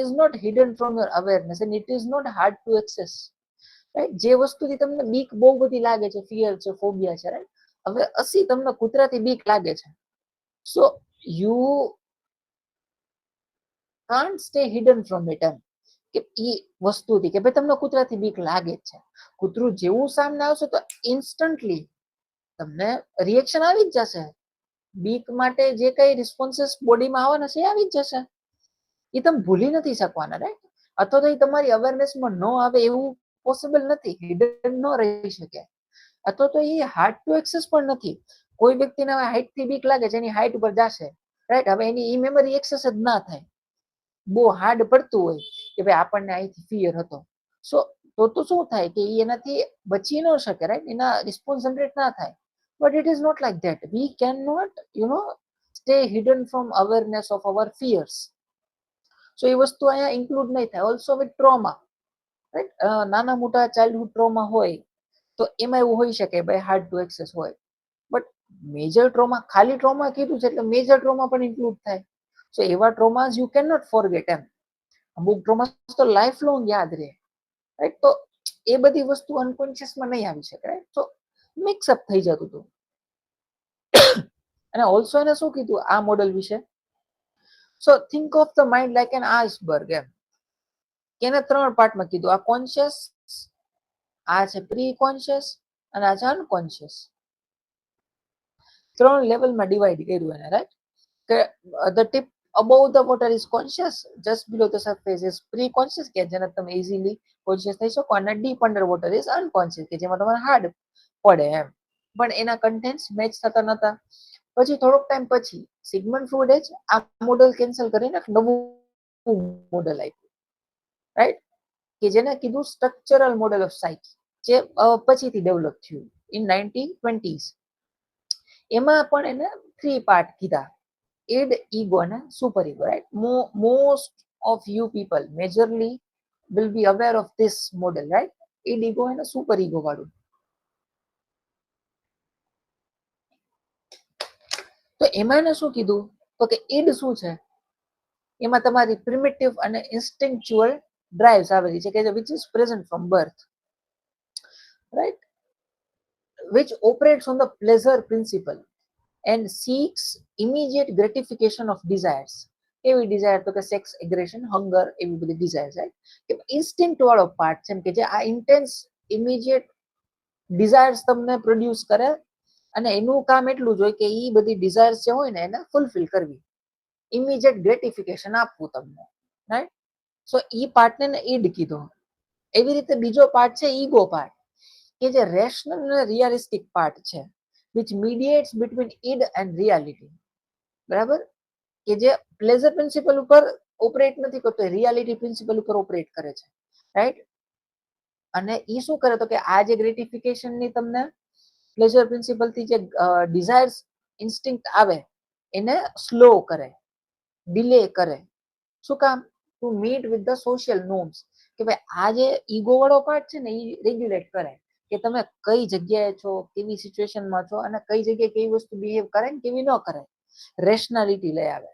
is not hidden from your awareness and it is not hard to access, right. જે વસ્તુથી તમને બીક બહુ બધી લાગે છે, ફિયર છે, ફોબિયા છે, રાઈટ. હવે તમને કૂતરાથી બીક લાગે છે, so you can't stay hidden from it, એમ કે એ વસ્તુથી કે ભાઈ તમને કૂતરાથી બીક લાગે છે, કૂતરું જેવું સામે આવશે તો ઇન્સ્ટન્ટલી તમને રિએક્શન આવી જ જશે. બીક માટે જે કઈ રિસ્પોન્સીસ બોડીમાં આવવાના છે એ આવી જ જશે. એ તમે ભૂલી નથી શકવાના, રાઈટ. અથવા તો એ તમારી અવેરનેસમાં ન આવે એવું પોસિબલ નથી, હિડન ન રહી શકે. અથવા તો એ હાર્ડ ટુ એક્સેસ પણ નથી. કોઈ વ્યક્તિને હાઈટ થી બીક લાગે છે, એની હાઈટ ઉપર જશે, રાઈટ. હવે એની ઈ મેમરી એક્સેસ જ ના થાય, બહુ હાર્ડ પડતું હોય કે ભાઈ આપણને અહીંથી ફિયર હતો, સો તો શું થાય કે એનાથી બચી ન શકે, રાઈટ, એના રિસ્પોન્સ જનરેટ ના થાય. But it is not like that. We can not stay hidden from awareness of our fears. So એ વસ્તુ અહીંયા ઇન્ક્લુડ નહીં થાય. ઓલ્સો વિથ ટ્રોમા, રાઈટ, નાના મોટા ચાઇલ્ડહુડ ટ્રોમા હોય તો એમાં એવું હોઈ શકે ભાઈ હાર્ડ ટુ એક્સેસ હોય. બટ મેજર ટ્રોમા, ખાલી ટ્રોમા કીધું છે એટલે મેજર ટ્રોમા પણ ઇન્ક્લુડ થાય. સો એવા ટ્રોમાસ યુ કેન નોટ ફોરગેટ, એમ. અમુક ટ્રોમાસ તો લાઈફ લોંગ યાદ રહે, રાઈટ. તો એ બધી વસ્તુ અનકોન્શિયસમાં નહીં આવી શકે, રાઈટ. તો મિક્સઅપ થઈ જતું હતું. અને ઓલ્સો એને શું કીધું આ મોડલ વિશે, so think of the mind like an iceberg, એમ કે એને 3 પાર્ટમાં કીધું. આ કોન્શિયસ, આ છે પ્રી કોન્શિયસ અને આ છે અનકોન્શિયસ. 3 લેવલમાં ડિવાઈડ કર્યું એને, રાઈટ. કે the tip above the water is conscious, just below the surface is pre-conscious, કે જેને તમે ઇઝીલી કોન્શિયસ થઈ શકો, અને deep under water is unconscious, કે જેમાં તમારે હાર્ડ પડે, એમ. પણ એના કન્ટેન્ટ્સ મેચ થતા નતા. પછી થોડોક ટાઈમ પછી સિગમન્ડ ફ્રોઇડે જ આ મોડલ કેન્સલ કરીને નવું મોડલ આપ્યું, રાઈટ, કે જેને કીધું સ્ટ્રક્ચરલ મોડલ ઓફ સાયકી, જે પછીથી ડેવલપ થયું ઇન 1920s. એમાં પણ એને 3 પાર્ટ કીધા: id, ego અને super ego, right? Most of you people, majorly will be aware of this model, right? id ego અને સુપર ઈગો વાળું. તો એમાં એને શું કીધું તો કે ઈડ શું છે, એમાં તમારી પ્રિમિટિવ અને ઇન્સ્ટિંક્ચ્યુઅલ ડ્રાઇવ્સ આવેલી છે કે which is present from birth, right, which operates on the pleasure principle and seeks immediate gratification of desires. એવી ડિઝાયર તો કે સેક્સ, એગ્રેશન, હંગર, એવી બધી ડિઝાયર, રાઈટ, કે ઇન્સ્ટિંક્ટ વાળો પાર્ટ છે કે જે આ ઇન્ટેન્સ ઇમિડિયેટ ડિઝાયર્સ તમને પ્રોડ્યુસ કરે અને એનું કામ એટલું જ હોય કે એ બધી ડિઝાયર્સ જે હોય ને એને ફૂલફિલ કરવી, ઇમિડિયેટ ગ્રેટિફિકેશન આપવું તમને, રાઈટ. સો ઈ પાર્ટને ઈડ કીધો. એવી રીતે બીજો પાર્ટ છે ઈગો પાર્ટ, કે જે રેશનલ અને રિયાલિસ્ટિક પાર્ટ છે, which mediates between id and reality, બરાબર, કે જે પ્લેઝર પ્રિન્સિપલ ઉપર ઓપરેટ નથી કરતો, રિયાલિટી પ્રિન્સિપલ ઉપર ઓપરેટ કરે છે, રાઈટ. અને ઈ શું કરે તો કે આ જે ગ્રેટિફિકેશન ની તમને પ્લેઝર પ્રિન્સિપલ થી જે ડિઝાયર્સ ઇન્સ્ટિંક્ટ આવે એને સ્લો કરે, ડિલે કરે. શું કામ? To meet with the social norms, કે ભાઈ આ જે ઈગો વાળો પાર્ટ છે ને એ રેગ્યુલેટ કરે કે તમે કઈ જગ્યાએ છો, કેવી સિચ્યુએશનમાં છો અને કઈ જગ્યાએ કેવી વસ્તુ બિહેવ કરે ને કેવી ન કરે. રેશનાલિટી લઈ આવે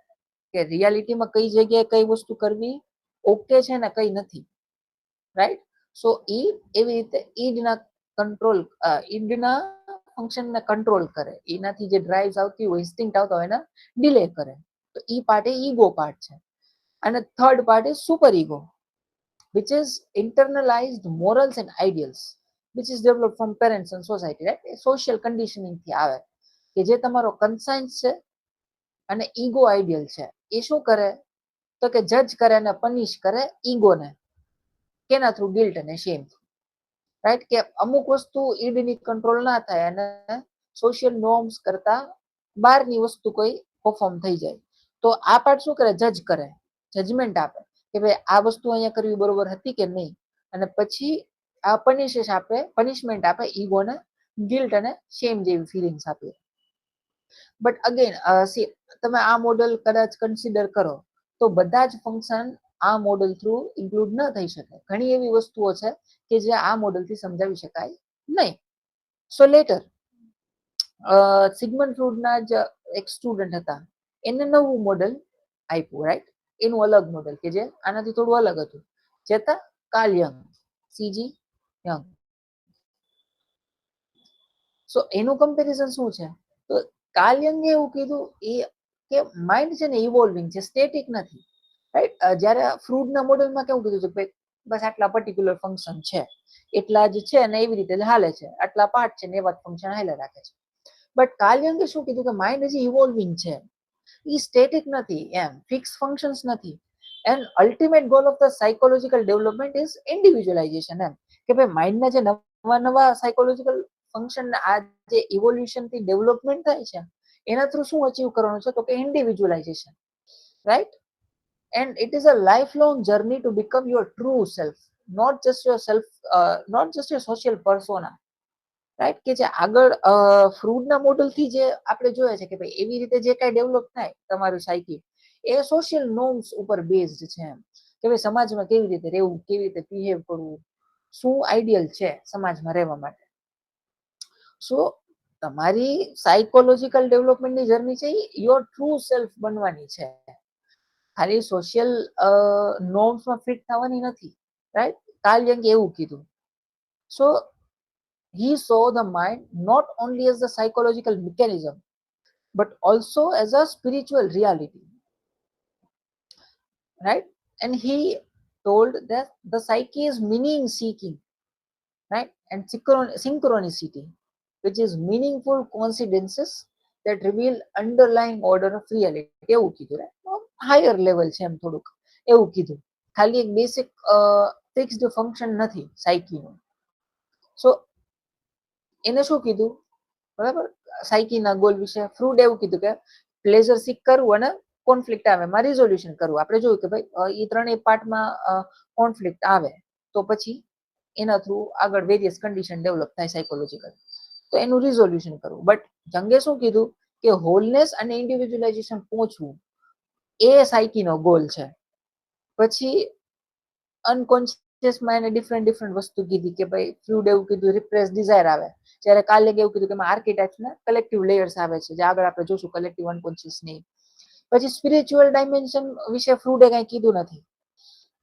કે રિયાલિટીમાં કઈ જગ્યાએ કઈ વસ્તુ કરવી ઓકે છે ને કઈ નથી, રાઈટ. સો ઈ એવી રીતે ઈડના કંટ્રોલ, ઈડના ફંક્શનને કંટ્રોલ કરે, એનાથી જે ડ્રાઇવ્સ આવતી હોય, ઇન્સ્ટિંક્ટ આવતા હોય એને ડિલે કરે. તો ઈ પાર્ટ એ ઈગો પાર્ટ છે. અને third part is super ego, which is internalized morals and ideals, which is developed from parents and society, right? Social conditioning થી આવે કે જે તમારો કન્સાયન્સ છે અને ઈગો આઈડિયલ છે એ શું કરે તો કે જજ કરે અને પનિશ કરે ઈગોને, કેના થ્રુ? ગિલ્ટ અને શેમ, રાઈટ. કે અમુક વસ્તુ ઈડની કંટ્રોલ ના થાય અને સોશિયલ નોર્મ્સ કરતા બહારની વસ્તુ કોઈ પરફોર્મ થઈ જાય તો આ પાર્ટ શું કરે? જજ કરે, જજમેન્ટ આપે કે ભાઈ આ વસ્તુ અહીંયા કરવી બરોબર હતી કે નહીં, અને પછી આ પનિશમેન્ટ આપે ઈગોને, ગિલ્ટ અને શેમ જેવી ફિલિંગ્સ આપે. બટ અગેન તમે આ મોડલ કદાચ કન્સિડર કરો તો બધા જ ફંક્શન આ મોડલ થ્રુ ઇન્ક્લુડ ન થઈ શકે. ઘણી એવી વસ્તુઓ છે કે જે આ મોડલથી સમજાવી શકાય નહીં. સો લેટર સિગમન્ડ ફ્રોઈડના જ એક સ્ટુડન્ટ હતા, એને નવું મોડલ આપ્યું, રાઈટ, એનું અલગ મોડલ કે જે આનાથી થોડું અલગ હતું, જે હતા કાર્લ યંગ, સીજી યંગ. સો એનું કમ્પેરિઝન શું છે? તો કાર્લ યંગે એવું કીધું કે માઇન્ડ છે ને ઇવોલ્વિંગ છે, સ્ટેટિક નથી, રાઈટ. જ્યારે ફ્રૂડના મોડેલમાં કેવું કીધું છે કે બસ આટલા પર્ટિક્યુલર ફંક્શન છે, એટલા જ છે અને એવી રીતે હાલે છે, આટલા પાર્ટ છે ને એવા જ ફંક્શન હાલે રાખે છે. બટ કાર્લ યંગે શું કીધું કે માઇન્ડ હજી ઇવોલ્વિંગ છે, એ સ્ટેટિક નથી, એમ ફિક્સ ફંક્શન્સ નથી. And ultimate goal of the psychological development is individualisation, એમ કે ભાઈ માઇન્ડના જે નવા નવા સાયકોલોજીકલ ફંક્શન આ જે ઇવોલ્યુશન થી ડેવલપમેન્ટ થાય છે એના થ્રુ શું અચીવ કરવાનું છે તો કે individualisation, right. And it is a life long journey to become your true self, not just your self, not just your social persona, right. કે જે આગળ ફ્રૂડના મોડલથી જે આપણે જોયા છે કે ભાઈ એવી રીતે જે કાંઈ ડેવલપ થાય તમારું સાયકી એ સોશિયલ નોર્મ્સ ઉપર બેઝડ છે, એમ કે ભાઈ સમાજમાં કેવી રીતે રહેવું, કેવી રીતે બિહેવ કરવું, શું આઈડિયલ છે સમાજમાં રહેવા માટે. સો તમારી સાયકોલોજીકલ ડેવલપમેન્ટની જર્ની છે યોર ટ્રુ સેલ્ફ બનવાની છે, ખાલી સોશિયલ નોર્મ્સમાં ફિટ થવાની નથી, રાઈટ. કાર્લ યંગે એવું કીધું. સો he saw the mind not only as the psychological mechanism but also as a spiritual reality, right. And he told that the psyche is meaning seeking, right, and synchronicity, which is meaningful coincidences that reveal underlying order of reality. એવું કીધું, right. Higher level છે એમ થોડુંક એવું કીધું, ખાલી એક basic fixed function નથી સાયકીનું. સો એને શું કીધું, બરાબર, સાયકીના ગોલ વિશે ફ્રૂડ એવું કીધું કે પ્લેઝર સીક કરવું અને કોન્ફ્લિક્ટ આવે એમાં રિઝોલ્યુશન કરવું. આપણે જોયું કે ભાઈ એ ત્રણેય પાર્ટમાં કોન્ફ્લિક્ટ આવે તો પછી એના થ્રુ આગળ વેરિયસ કન્ડિશન ડેવલપ થાય સાયકોલોજીકલ, તો એનું રિઝોલ્યુશન કરવું. બટ જંગે શું કીધું કે હોલનેસ અને ઇન્ડિવિજ્યુઅલાઇઝેશન પહોંચવું એ સાયકીનો ગોલ છે. પછી અનકોન્શિયસ માં એને ડિફરન્ટ વસ્તુ કીધી કે ભાઈ ફ્લુઇડ એવું કીધું રિપ્રેસ ડિઝાયર આવે, જ્યારે કાર્લે એવું કીધું કે આર્કીટાઇપ્સ ને કલેક્ટિવ લેયર્સ આવે છે, જે આગળ આપણે જોશું કલેક્ટિવ અનકોન્શિયસ ની. પછી સ્પિરિચ્યુઅલ ડાયમેન્શન વિશે ફ્રુડે કઈ કીધું નથી,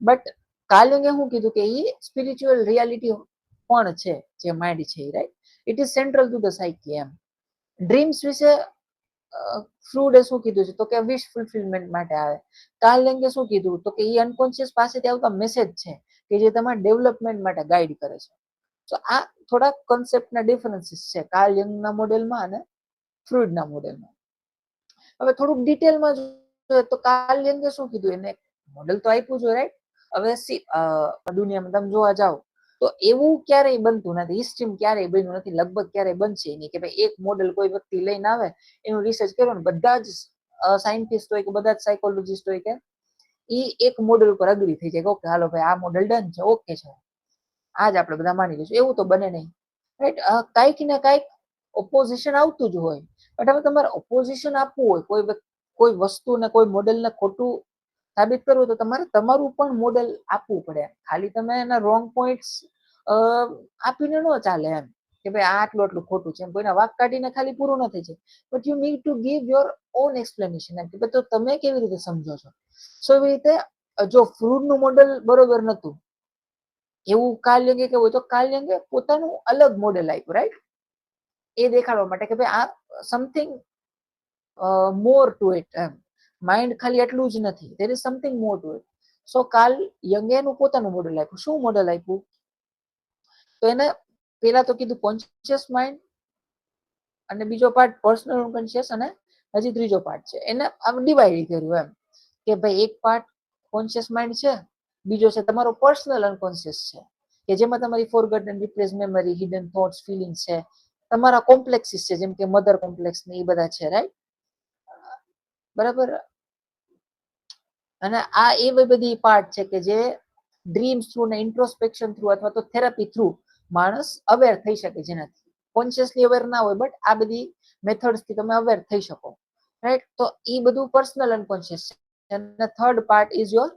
બટ કાર્લિંગે શું કીધું કે એ સ્પિરિચ્યુઅલ રિયાલિટી પણ છે, જે માઇન્ડ છે, right, it is central to the psyche એમ. ડ્રીમ્સ વિશે ફ્રુડે શું કીધું છે તો કે વિશ ફુલફિલમેન્ટ માટે આવે. કાર્લેંગે શું કીધું તો કે એ અનકોન્શિયસ પાસેથી આવતા મેસેજ છે કે જે તમારા ડેવલપમેન્ટ માટે ગાઈડ કરે છે. તો આ થોડા કોન્સેપ્ટના ડિફરન્સીસ છે કાર્લ યંગના મોડેલમાં અને ફ્રુડના મોડેલમાં. હવે થોડુંક ડિટેલમાં જોઈએ તો કાર્લ યંગે શું કીધું, એને મોડેલ તો આપ્યું છે, રાઈટ. હવે દુનિયામાં તમે જોવા જાઓ તો એવું ક્યારેય બનતું નથી, હિસ્ટ્રીમાં ક્યારેય બન્યું નથી, લગભગ ક્યારેય બનશે નહીં કે ભાઈ એક મોડેલ કોઈ વ્યક્તિ લઈને આવે, એનું રિસર્ચ કર્યો ને બધા જ સાયન્ટિસ્ટ હોય કે બધા જ સાયકોલોજીસ્ટ હોય કે એ એક મોડેલ ઉપર અગ્રી થઈ જાય, ઓકે હાલો ભાઈ આ મોડેલ ડન છે, ઓકે છે, આજ આપણે બધા માની લઈશું. એવું તો બને નહીં, રાઈટ. કાંઈક ને કાંઈક ઓપોઝિશન આવતું જ હોય. બટ હવે તમારે ઓપોઝિશન આપવું હોય કોઈ વસ્તુને કોઈ મોડેલને ખોટું સાબિત કરવું તો તમારે તમારું પણ મોડેલ આપવું પડે. ખાલી તમે એના રોંગ પોઈન્ટ્સ આપીને ન ચાલે એમ કે ભાઈ આ આટલું આટલું ખોટું છે, એમ કોઈના વાક કાઢીને ખાલી પૂરું નથી છે. But you need to give your own explanation, કે તો તમે કેવી રીતે સમજો છો. સો એવી રીતે જો ફ્રુડનું મોડેલ બરોબર નતું એવું કાર્લ યંગે કેવું તો કાર્લ યંગે પોતાનું અલગ મોડેલ આપ્યું, રાઈટ, એ દેખાડવા માટે કે ભાઈ આ સમથિંગ મોર ટુ ઇટ એમ, માઇન્ડ ખાલી એટલું જ નથી, there is something more to it. So Carl યંગે એનું પોતાનું મોડેલ આપ્યું. શું મોડેલ આપ્યું તો એને પેલા તો કીધું કોન્શિયસ માઇન્ડ, અને બીજો પાર્ટ પર્સનલ અનકોન્શિયસ, અને હજી ત્રીજો પાર્ટ છે એને આમ ડિવાઈડ કર્યું એમ કે ભાઈ એક પાર્ટ કોન્શિયસ માઇન્ડ છે, બીજો છે તમારો પર્સનલ અનકોન્શિયસ છે, કે જેમાં તમારી forgotten repress memory, hidden thoughts, feelings છે, તમારા કોમ્પ્લેક્સીસ છે જેમ કે મધર કોમ્પ્લેક્સ ને એ બધા છે, રાઈટ, બરાબર. અને આ એવી બધી પાર્ટ છે કે જે ડ્રીમ્સ થ્રુ ને ઇન્ટ્રોસ્પેક્શન થ્રુ અથવા તો થેરાપી થ્રુ માણસ અવેર થઈ શકે, જેનાથી કોન્શિયસલી અવેર ના હોય, બટ આ બધી મેથડ્સ થી તમે અવેર થઈ શકો, રાઈટ. તો એ બધું પર્સનલ અનકોન્શિયસ છે. અને third part is your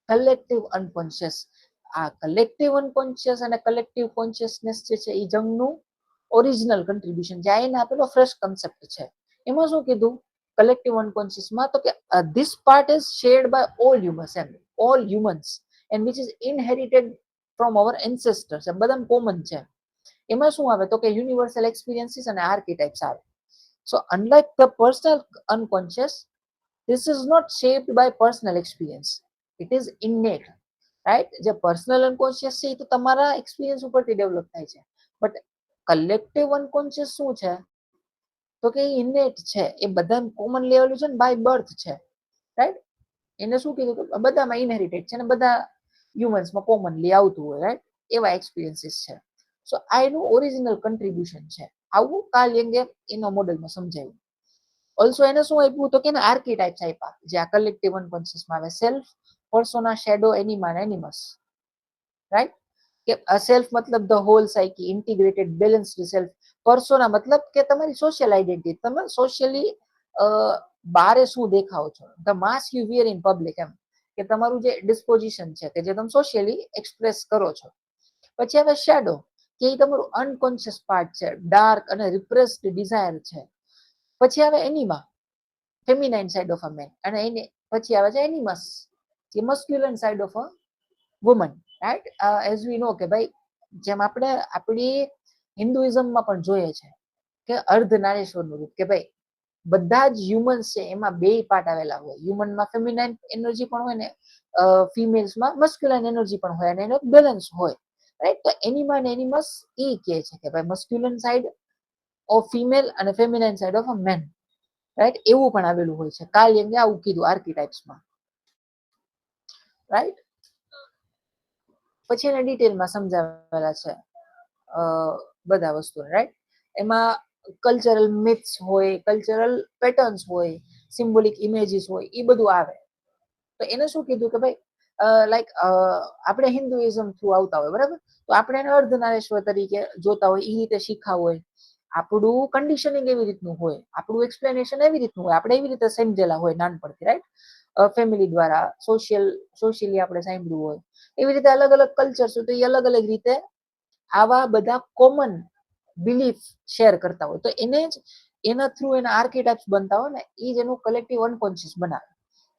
collective unconscious. આ કલેક્ટિવ અનકોન્શિયસ અને કલેક્ટિવ કોન્શિયસનેસ જે છે એ જંગનું ઓરિજિનલ કન્ટ્રીબ્યુશન, જે એને આપેલો ફ્રેશ કન્સેપ્ટ છે. એમાં શું કીધું કલેક્ટિવ અનકોન્શિયસમાં તો કે this part is shared by all humans and which is inherited from our ancestors, બધા કોમન છે. એમાં શું આવે તો કે યુનિવર્સલ એક્સપિરિયન્સીસ અને આર્કીટાઇપ્સ આવે. So unlike the personal unconscious, this is not shaped by personal experience, it is innate, right. જે પર્સનલ અનકોન્શિયસ છે એ તો તમારા એક્સપિરિયન્સ ઉપરથી ડેવલપ થાય છે, બટ કલેક્ટિવ અનકોન્શિયસ શું છે તો કે ઇનેટ છે, એ બધા કોમન લેવલ છે ને બાય બર્થ છે, રાઈટ. એને શું કીધું કે બધામાં ઇનહેરિટેડ છે ને બધા હ્યુમન્સમાં કોમનલી આવતું હોય, રાઈટ, એવા એક્સપિરિયન્સીસ છે. સો આ એનું ઓરિજિનલ કન્ટ્રીબ્યુશન છે. આવું કાર્લ યંગે એના મોડેલમાં સમજાવ્યું. ઓલ્સો એને શું આપ્યું તો કે આર્કીટાઇપ્સ આપ્યા, જે આ કલેક્ટિવ અનકોન્શિયસમાં આવે. સેલ્ફ, પર્સોના, શેડો, એનિમા અને એનિમસ, રાઈટ. કે સેલ્ફ મતલબ the whole psyche, integrated balanced self. Persona મતલબ કે તમારી સોશિયલ આઈડેન્ટિટી, તમે સોશિયલી બારે શું દેખાવ છો, the mask you wear in public, એમ કે તમારું જે ડિસ્પોઝિશન છે કે જે તમે સોશિયલી એક્સપ્રેસ કરો છો. પછી હવે શેડો, કે એ તમારું અનકોન્શિયસ પાર્ટ છે, ડાર્ક અને રિપ્રેસ્ડ ડિઝાયર છે. પછી આવે anima, feminine side of a man, અને એને પછી આવે છે એનિમસ, જે masculine side of a woman, right. As we know કે ભાઈ જેમ આપણે આપણી હિન્દુઇઝમમાં પણ જોઈએ છે કે અર્ધ નારેશ્વરનું રૂપ, કે ભાઈ બધા જ હ્યુમન્સ છે એમાં બે પાર્ટ આવેલા હોય. હ્યુમનમાં ફેમિનાઇન એનર્જી પણ હોય ને ફિમેલ્સમાં મસ્ક્યુલન એનર્જી પણ હોય, અને એનો બેલેન્સ હોય, રાઈટ. તો એનિમા અને એનિમસ એ કહે છે કે ભાઈ મસ્ક્યુલન સાઇડ ઓફ ફિમેલ અને feminine side of a man, right. એવું પણ આવેલું હોય છે. કાર્લ યંગે આવું કીધું આર્કીટાઇપ્સમાં, રાઈટ. પછી એને ડિટેલમાં સમજાવેલા છે બધા વસ્તુને, રાઈટ. એમાં કલ્ચરલ મિથ્સ હોય, કલ્ચરલ પેટર્ન્સ હોય, સિમ્બોલિક ઇમેજીસ હોય, એ બધું આવે. તો એને શું કીધું કે ભાઈ લાઈક આપણે હિન્દુઇઝમ થ્રુ આવતા હોય, બરાબર, તો આપણે એને અર્ધનારેશ્વર તરીકે જોતા હોય, એ રીતે શીખા હોય. આપણું કન્ડિશનિંગ એવી રીતનું હોય, આપણું એક્સપ્લેનેશન એવી રીતનું હોય, આપણે એવી રીતે સમજેલા હોય નાનપણથી, રાઈટ? ફેમિલી દ્વારા, સોશિયલી આપણે સાંભળ્યું હોય, એવી રીતે અલગ અલગ કલ્ચર છે, તો એ અલગ અલગ રીતે આવા બધા કોમન બિલીફ શેર કરતા હોય, તો એને જ એના થ્રુ એના આર્કેટાઇપ્સ બનતા હોય ને, એ જ એનું કલેક્ટિવ અનકોન્શિયસ બનાવે.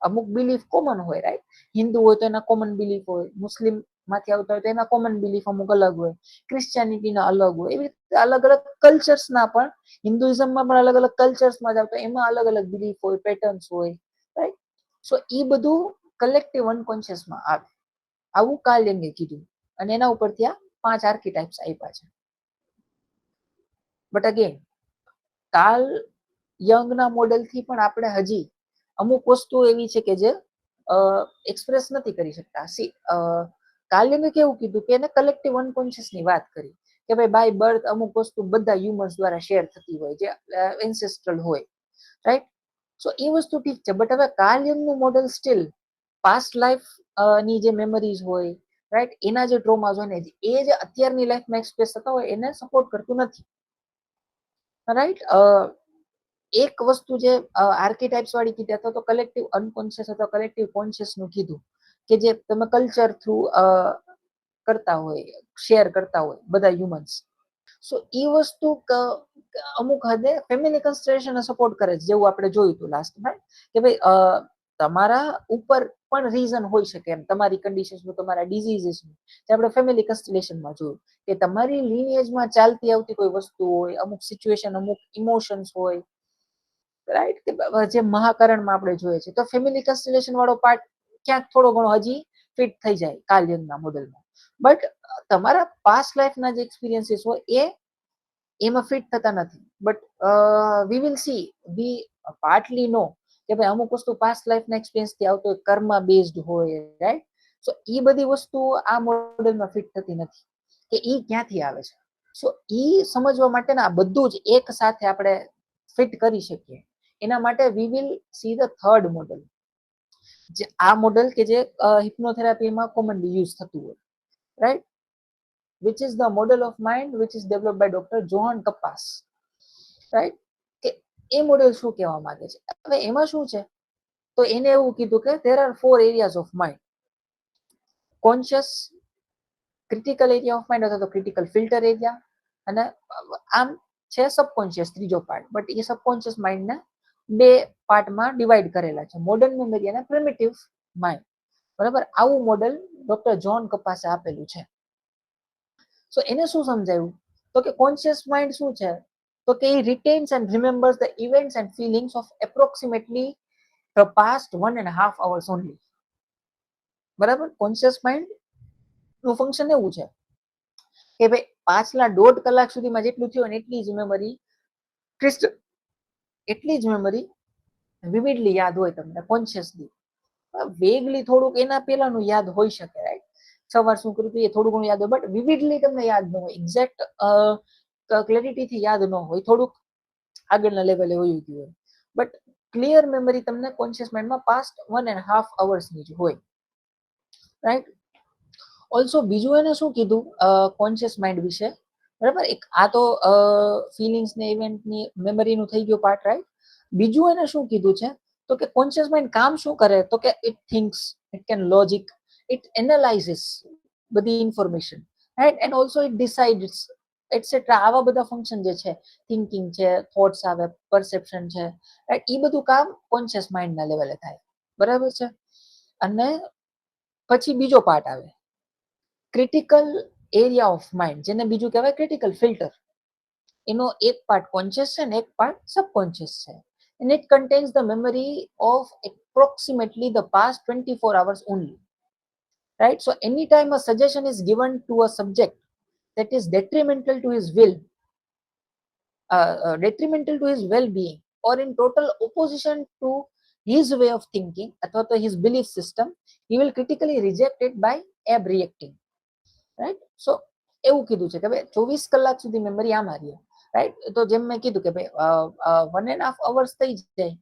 અમુક બિલીફ કોમન હોય, રાઈટ? હિન્દુ હોય તો એના કોમન બિલીફ હોય, મુસ્લિમ માંથી આવતા હોય તો એના કોમન બિલીફ અમુક અલગ હોય, ક્રિશ્ચિયાનિટીના અલગ હોય, એવી રીતે અલગ અલગ કલ્ચર્સના પણ, હિન્દુઇઝમમાં પણ અલગ અલગ કલ્ચર્સમાં જાવ તો એમાં અલગ અલગ બિલીફ હોય, પેટર્ન્સ હોય, રાઈટ? સો એ બધું કલેક્ટિવ અનકોન્શિયસમાં આવે. આવું કાર્લ યંગે કીધું, અને એના ઉપરથી આ 5 આર્કેટાઇપ્સ આપ્યા છે. બટ અગેન કાર્લ યંગના મોડેલથી પણ આપણે હજી અમુક વસ્તુ એવી છે કે જે એક્સપ્રેસ નથી કરી શકતા. કાર્લ યંગે કેવું કીધું કે એને કલેક્ટિવ અનકોન્શિયસની વાત કરી કે ભાઈ બાય બર્થ અમુક વસ્તુ બધા હ્યુમન્સ દ્વારા શેર થતી હોય, જે એન્સેસ્ટ્રલ હોય, રાઈટ? સો એ વસ્તુ ઠીક છે, બટ હવે કાર્લ યંગનું મોડેલ સ્ટીલ પાસ્ટ લાઈફ ની જે મેમરીઝ હોય, રાઈટ, એના જે ટ્રોમાસ હોય ને, એ જે અત્યારની લાઈફમાં એક્સપ્રેસ થતા હોય એને સપોર્ટ કરતું નથી, રાઈટ? એક વસ્તુ જે આર્કેટાઇપ્સ વાળી કીધી અથવા તો કલેક્ટિવ અનકોન્શિયસ અથવા કલેક્ટિવ કોન્શિયસ નું કીધું કે જે તમે કલ્ચર થ્રુ કરતા હોય, શેર કરતા હોય બધા હ્યુમન્સ. સો એ વસ્તુ અમુક હદે ફેમિલી કન્સ્ટલેશનને સપોર્ટ કરે છે, જેવું આપણે જોયું હતું લાસ્ટમાં કે ભાઈ તમારા ઉપર પણ રીઝન હોઈ શકે એમ, તમારી કન્ડિશન્સનું, તમારા ડિઝીઝીસનું, જે આપણે ફેમિલી કન્સ્ટલેશનમાં જોયું કે તમારી લિનિયેજમાં ચાલતી આવતી કોઈ વસ્તુ હોય, અમુક સિચ્યુએશન, અમુક ઇમોશન્સ હોય, રાઈટ? કે જે મહાકરણમાં આપણે જોઈએ છે, તો ફેમિલી કન્સ્ટલેશન વાળો પાર્ટ ક્યાંક થોડો ઘણો હજી ફિટ થઈ જાય કાર્લ યંગના મોડેલમાં, બટ તમારા પાસ્ટ લાઈફના જે એક્સપિરિયન્સીસ હોય એ એમાં ફિટ થતા નથી. But we will see, V partly નો કે ભાઈ અમુક વસ્તુ પાસ્ટ લાઈફના એક્સપિરિયન્સથી આવતો હોય, કર્મા બેઝડ હોય, રાઈટ? સો એ બધી વસ્તુ આ મોડેલમાં ફિટ થતી નથી કે ઈ ક્યાંથી આવે છે. સો ઈ સમજવા માટે આ બધું જ એક સાથે આપણે ફિટ કરી શકીએ, એના માટે we will see the third model, જે આ મોડેલ કે જે હિપ્નોથેરાપીમાં કોમનલી યુઝ થતું હોય, right? which is the model of mind which is developed by Dr. Johann Kapas, right? કે એ મોડેલ શું કહેવા માંગે છે? હવે એમાં શું છે, તો એને એવું કીધું કે there are 4 areas of mind: conscious, critical area of mind અથવા તો critical filter area, અને આમ છે સબકોન્શિયસ ત્રીજો પાર્ટ. બટ એ સબકોન્શિયસ માઇન્ડને બે પાર્ટમાં ડિવાઈડ કરેલા છે, મોડર્ન મેમરી અને પ્રિમિટિવ માઇન્ડ, બરાબર? આવું મોડેલ ડોક્ટર જોન કપાસે આપેલું છે. સો એને શું સમજાયું, તો કે કોન્શિયસ માઇન્ડ શું છે, તો કે he retains and remembers the events and feelings of approximately the past 1.5 hours only, બરાબર? કોન્શિયસ માઇન્ડ નું ફંક્શન એવું છે કે ભાઈ પાછલા 1.5 કલાક સુધીમાં જેટલું થયું ને એટલી જ મેમરી એટલી જ મેમરી વિવિડલી યાદ હોય તમને, કોન્શિયસલી. વેગલી થોડુંક એના પેલાનું યાદ હોઈ શકે, રાઈટ? સવાર શું કર્યું એ થોડું ઘણું યાદ હોય, બટ વિવિડલી તમને યાદ ન હોય, એક્ઝેક્ટ ક્લેરિટીથી યાદ ન હોય, થોડુંક આગળના લેવલે હોઈ ગયું હોય. બટ ક્લિયર મેમરી તમને કોન્શિયસ માઇન્ડમાં પાસ્ટ 1.5 અવર્સની જ હોય, રાઈટ? ઓલ્સો બીજું એને શું કીધું કોન્શિયસ માઇન્ડ વિશે, બરાબર? એક આ તો ફિલિંગ્સ ને ઇવેન્ટની મેમરીનું થઈ ગયું પાર્ટ, રાઈટ? બીજું એને શું કીધું છે, તો કે કોન્શિયસ માઇન્ડ કામ શું કરે, તો કે it thinks, it can logic, it analyses બધી information, right? And also it decides etcetera. આવા બધા ફંક્શન જે છે, થિંકિંગ છે, થોટ્સ આવે, પરસેપ્શન છે, રાઈટ? એ બધું કામ કોન્શિયસ માઇન્ડના લેવલે થાય, બરાબર છે? અને પછી બીજો પાર્ટ આવે ક્રિટિકલ એરિયા ઓફ માઇન્ડ, જેને બીજું કહેવાય ક્રિટિકલ ફિલ્ટર. એનો એક પાર્ટ કોન્શિયસ છે ને એક પાર્ટ સબકોન્શિયસ છે. And it contains the memory of approximately the past 24 hours only, right? So anytime a suggestion is given to a subject that is detrimental to his will, detrimental to his well-being, or in total opposition to his way of thinking અથવા તો his belief system, he will critically reject it by abreacting, right? So એવું કીધું છે કે ભાઈ 24 કલાક સુધી memory આમાં રહે, રાઈટ? તો જેમ મેં કીધું કે ભાઈ 1.5 અવર્સ થઈ જાય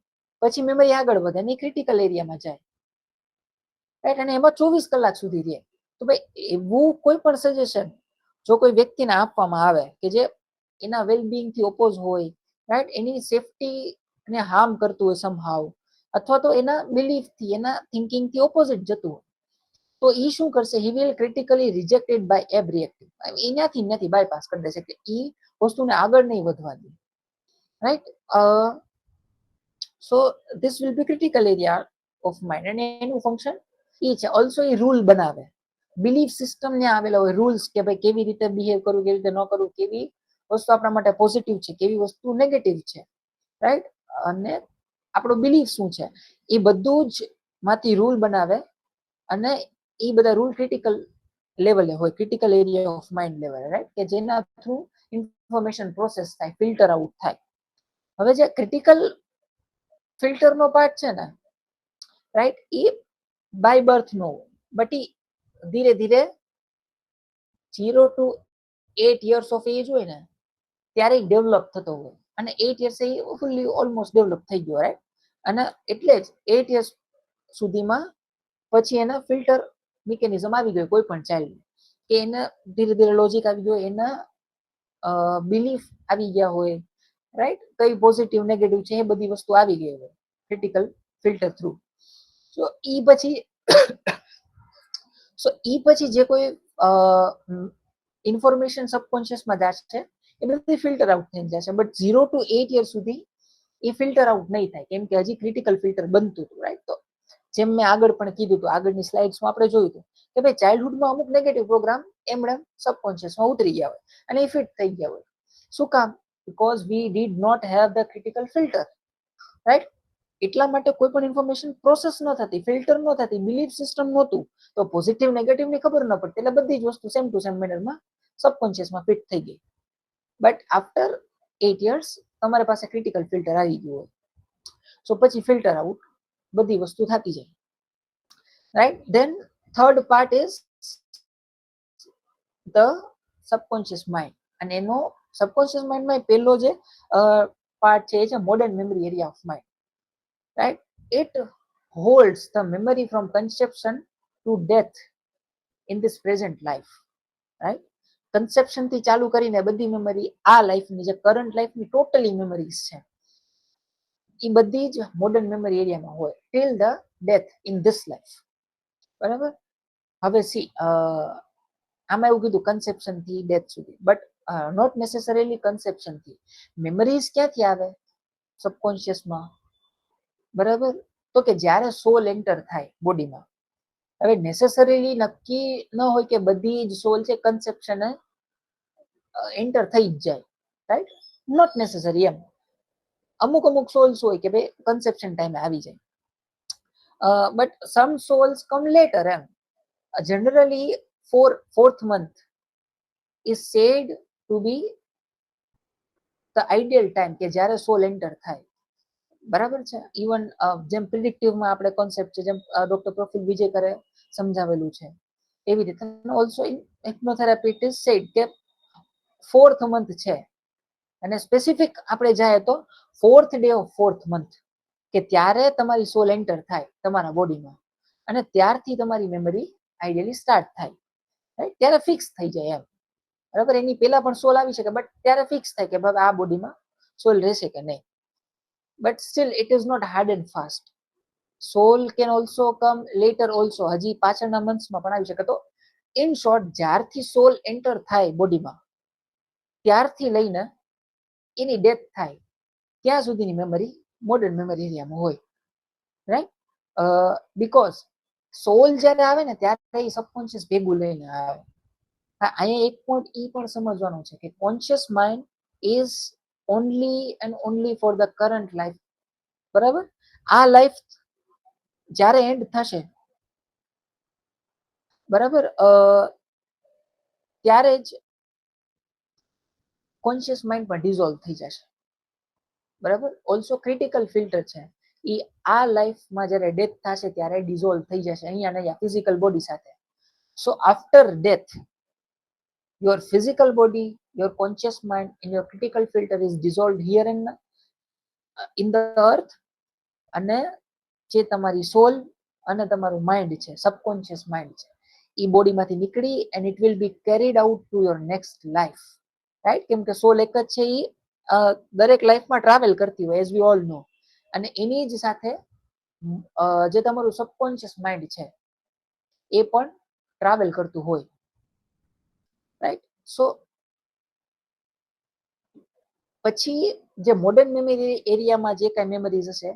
પછી મેમરી આગળ વધે અને ક્રિટિકલ એરિયામાં જાય, રાઈટ? અને એમાં 24 કલાક સુધી રહે. તો ભાઈ એવું કોઈ પણ સજેશન જો કોઈ વ્યક્તિને આપવામાં આવે કે જે એના વેલબિંગ થી ઓપોઝ હોય, રાઈટ, એની સેફટી ને હાર્મ કરતું હોય સમહાવ, અથવા તો એના બિલીફ થી એના થિંકિંગ થી ઓપોઝિટ જતું હોય, તો ઈ શું કરશે, he will critically rejected by every active, એનાથી નથી બાયપાસ કરી દેશે કે ઈ વસ્તુને આગળ નહીં વધવા દે, right. So this will be critical area of mind, અને એનું ફંક્શન ઈ છે. ઓલ્સો એ રૂલ બનાવે, બિલીફ સિસ્ટમ ને આવેલા હોય રૂલ્સ કે ભાઈ કેવી રીતે બિહેવ કરવું, કેવી રીતે ન કરવું, કેવી વસ્તુ આપણા માટે પોઝિટિવ છે, કેવી વસ્તુ નેગેટિવ છે, રાઈટ. અને આપણો બિલીફ શું છે એ બધું જ માંથી રૂલ બનાવે, અને એ બધા રૂલ ક્રિટિકલ લેવલે હોય, ક્રિટિકલ એરિયા ઓફ માઇન્ડ લેવલે, રાઈટ, કે જેના થ્રુ ઇન્ફોર્મેશન પ્રોસેસ થાય, ફિલ્ટર આઉટ થાય. હવે જે ક્રિટિકલ ફિલ્ટર નો પાર્ટ છે ને, રાઈટ, એ બાય બર્થ નો હોય, બટ એ ધીરે ધીરે 0 to 8 years ઓફ એજ હોય ને ત્યારે ડેવલપ થતો હોય, અને 8 years એ ફૂલી ઓલમોસ્ટ ડેવલપ થઈ ગયો, રાઈટ. અને એટલે જ 8 years સુધીમાં પછી એના ફિલ્ટર મિકેનિઝમ આવી ગયો કોઈ પણ ચાઇલ્ડ, કે એને ધીરે ધીરે લોજિક આવી ગયો, એના બિલીફ આવી ગયા હોય, રાઈટ, કઈ પોઝિટિવ નેગેટિવ છે એ બધી વસ્તુ આવી ગઈ હોય ક્રિટિકલ ફિલ્ટર થ્રુ. સો ઈ પછી જે કોઈ ઇન્ફોર્મેશન સબકોન્શિયસમાં જશે એ બધી ફિલ્ટર આઉટ થઈ જશે, બટ 0 to 8 years સુધી એ ફિલ્ટર આઉટ નહીં થાય, કેમ કે હજી ક્રિટિકલ ફિલ્ટર બનતું હતું, રાઈટ. તો જેમ મેં આગળ પણ કીધું હતું, આગળની સ્લાઇડ્સમાં આપણે જોયું હતું કે ભાઈ ચાઇલ્ડહુડમાં અમુક નેગેટિવ પ્રોગ્રામ એમણે સબકોન્શિયસમાં ઉતરી ગયા હોય અને એ ફિટ થઈ ગયા હોય. શું કામ? Because we did not have the critical filter, right. એટલા માટે કોઈ પણ ઇન્ફોર્મેશન પ્રોસેસ ન થતી, ફિલ્ટર ન થતી, બિલીફ સિસ્ટમ નહોતું, તો પોઝિટિવ નેગેટિવ ની ખબર ન પડતી, એટલે બધી જ વસ્તુ સેમ ટુ સેમ મેનરમાં સબકોન્શિયસમાં ફિટ થઈ ગઈ. બટ આફ્ટર 8 years તમારી પાસે ક્રિટિકલ ફિલ્ટર આવી ગયું હોય, સો પછી ફિલ્ટર આઉટ બધી વસ્તુ થતી જાય, right. Than third part is the subconscious mind, અને એનો સબકોન્શિયસ માઇન્ડમાં પહેલો જે પાર્ટ છે એ છે modern memory area of mind, right. It holds the memory from conception two death in this present life, right. Conception થી ચાલુ કરીને બધી મેમરી આ લાઈફની જે કરંટ લાઈફની ટોટલી મેમરીઝ છે એ બધી જ મોડર્ન મેમરી એરિયામાં હોય till the death in this life, બરાબર. હવે સી આમાં એવું કીધું કન્સેપ્શન થી ડેથ સુધી, બટ નોટ નેસેસરીલી કન્સેપ્શન થી. મેમરીઝ ક્યાંથી આવે સબકોન્શિયસમાં, બરાબર, તો કે જ્યારે સોલ એન્ટર થાય બોડીમાં. હવે નેસેસરીલી નક્કી ન હોય કે બધી જ સોલ છે કન્સેપ્શન એન્ટર થઈ જ જાય, રાઈટ, નોટ નેસેસરી. એમ અમુક સોલ્સ હોય કે ભાઈ કન્સેપ્શન ટાઈમે આવી જાય, but some souls come later. એમ generally fourth month is said to be the ideal time કે જ્યારે સોલ એન્ટર થાય, બરાબર છે. ઇવન જેમ પ્રિડિક્ટિવમાં આપણે કોન્સેપ્ટ છે, જેમ ડોક્ટર પ્રોફિલ વિજય કરે સમજાવેલું છે, એવી રીતે also in hypnotherapy it is said કે ફોર્થ મંથ છે, અને સ્પેસિફિક આપણે જાય તો 4th day of 4th month, કે ત્યારે તમારી સોલ એન્ટર થાય તમારા બોડીમાં, અને ત્યારથી તમારી મેમરી આઈડિયલી સ્ટાર્ટ થાય, રાઈટ. ત્યારે ફિક્સ થઈ જાય એમ, બરાબર. એની પહેલા પણ સોલ આવી શકે, બટ ત્યારે ફિક્સ થાય કે ભાઈ આ બોડીમાં સોલ રહેશે કે નહીં, but still it is not hard and fast. Soul can also come later also, હજી પાછળના મંથ્સમાં પણ આવી શકે. તો ઇન શોર્ટ, જ્યારથી સોલ એન્ટર થાય બોડીમાં ત્યારથી લઈને એની ડેથ થાય ત્યાં સુધીની મેમરી મોડર્ન મેમરી એરિયામાં હોય, રાઈટ. બીકોઝ સોલ જ્યારે આવે ને ત્યારે એ સબકોન્શિયસ ભેગું લઈને આવે. અહીંયા એક પોઈન્ટ એ પણ સમજવાનું છે કે conscious mind is only and only for the current life, બરાબર. આ લાઈફ જ્યારે એન્ડ થશે, બરાબર, ત્યારે જ કોન્શિયસ માઇન્ડ પણ ડિઝોલ્વ થઈ જશે, બરાબર. ઓલ્સો ક્રિટિકલ ફિલ્ટર છે એ આ લાઈફમાં જ્યારે ડેથ થશે ત્યારે ડિઝોલ્વ થઈ જશે અહીંયા ને અહીંયા ફિઝિકલ બોડી સાથે. So after death your physical body, your conscious mind and your critical filter is dissolved here and in the earth, અને જે તમારી સોલ અને તમારું માઇન્ડ છે, સબકોન્શિયસ માઇન્ડ છે, એ બોડીમાંથી નીકળી and it will be carried out to your next life, right, કેમ કે સોલ એક જ છે, એ દરેક લાઈફમાં ટ્રાવેલ કરતી હોય, એઝ વી ઓલ નો. અને એની જ સાથે જે તમારું સબકોન્શિયસ માઇન્ડ છે એ પણ ટ્રાવેલ કરતું હોય, રાઈટ. સો પછી જે મોડર્ન મેમરી એરિયામાં જે કઈ મેમરીઝ હશે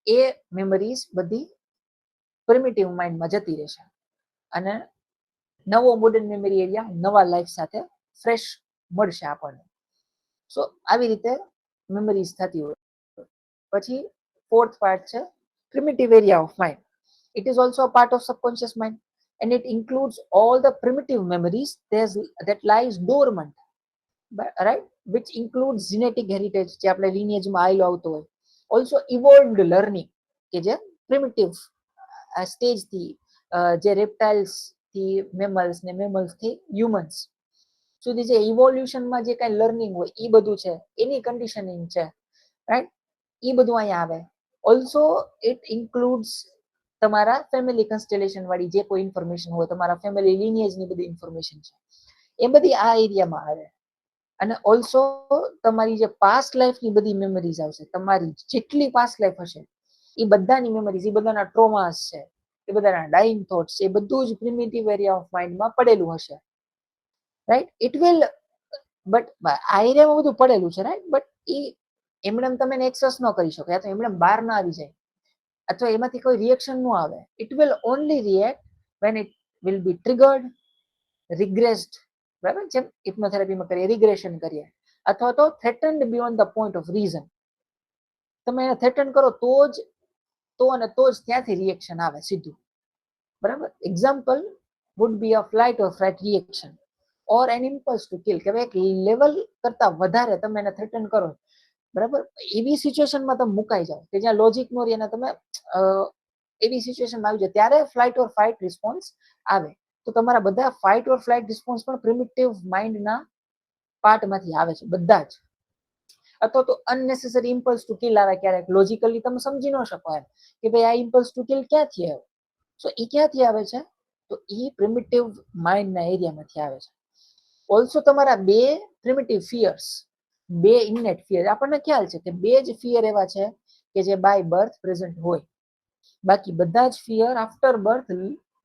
એ મેમરીઝ બધી પ્રિમિટિવ માઇન્ડમાં જતી રહેશે, અને નવો મોડર્ન મેમરી એરિયા નવા લાઈફ સાથે ફ્રેશ મળશે આપણને. સો આવી રીતે મેમરીઝ થતી હોય. પછી ફોર્થ પાર્ટ છે primitive area of mind. It is also a part of subconscious mind, and it includes all the primitive memories that lies dormant, right, which includes genetic heritage જે આપણે lineage માં આવેલો આવતો હોય, also evolved learning કે જે primitive stage થી જે reptiles થી mammals ને mammals થી humans સુધી જે evolution માં જે કાંઈ learning હોય એ બધું છે, એની conditioning છે, right, એ બધું અહીંયા આવે. ઓલ્સો ઇટ ઇન્ક્લુડ્સ તમારા ફેમિલી કન્સ્ટેલેશન વાળી જે કોઈ ઇન્ફોર્મેશન હોય, તમારા ફેમિલી લિનિયેજની બધી ઇન્ફોર્મેશન છે, એ બધી આ એરિયામાં આવે. અને ઓલ્સો તમારી જે પાસ્ટ લાઈફની બધી મેમરીઝ આવશે, તમારી જેટલી પાસ્ટ લાઈફ હશે એ બધાની મેમરીઝ, એ બધાના ટ્રોમાસ છે, એ બધાના ડાઇંગ થોટ્સ, એ બધું જ પ્રિમિટિવ એરિયા ઓફ માઇન્ડમાં પડેલું હશે, રાઈટ. ઇટ વિલ બટ આ એરિયામાં બધું પડેલું છે, રાઈટ. બટ એ એમણે તમે એક્સેસ ન કરી શકો, યા તો એમણે બહાર ના આવી જાય, અથવા એમાંથી કોઈ રિએક્શન ન આવે. It will only react when it will be triggered, regressed, બરાબર, જેમ હિપ્નોથેરાપીમાં કરીએ રિગ્રેશન કરીએ, અથવા તો threatened beyond the point of reason. તમે એને થ્રેટન કરો તો જ ત્યાંથી રિએક્શન આવે સીધું, બરાબર. Example would be a flight or flight reaction or an impulse to kill, કે એક લેવલ કરતા વધારે તમે એને થ્રેટન કરો, બરાબર, એવી સિચ્યુએશનમાં તમે મુકાઈ જાઓ કે જ્યાં લોજિક નો રહે, તમે એવી સિચ્યુએશનમાં આવી જાય, ત્યારે ફ્લાઇટ ઓર ફાઇટ રિસ્પોન્સ આવે. તો તમારા બધા ફાઇટ ઓર ફ્લાઇટ રિસ્પોન્સ પણ પ્રિમિટિવ માઇન્ડના પાર્ટમાંથી આવે છે બધા જ. અથવા તો અનનેસેસરી ઇમ્પલ્સ ટુ કિલ આવે ક્યારેક, લોજિકલી તમે સમજી ન શકો એમ કે ભાઈ આ ઇમ્પલ્સ ટુ કિલ ક્યાંથી આવે. સો એ ક્યાંથી આવે છે, તો એ પ્રિમિટિવ માઇન્ડના એરિયામાંથી આવે છે. ઓલ્સો તમારા બે પ્રિમિટિવ ફિયર્સ, બે ઇનનેટ ફિયર, આપણને ખ્યાલ છે કે બે જ ફિયર એવા છે કે જે બાય બર્થ પ્રેઝન્ટ હોય, બાકી બધા જ ફિયર આફ્ટર બર્થ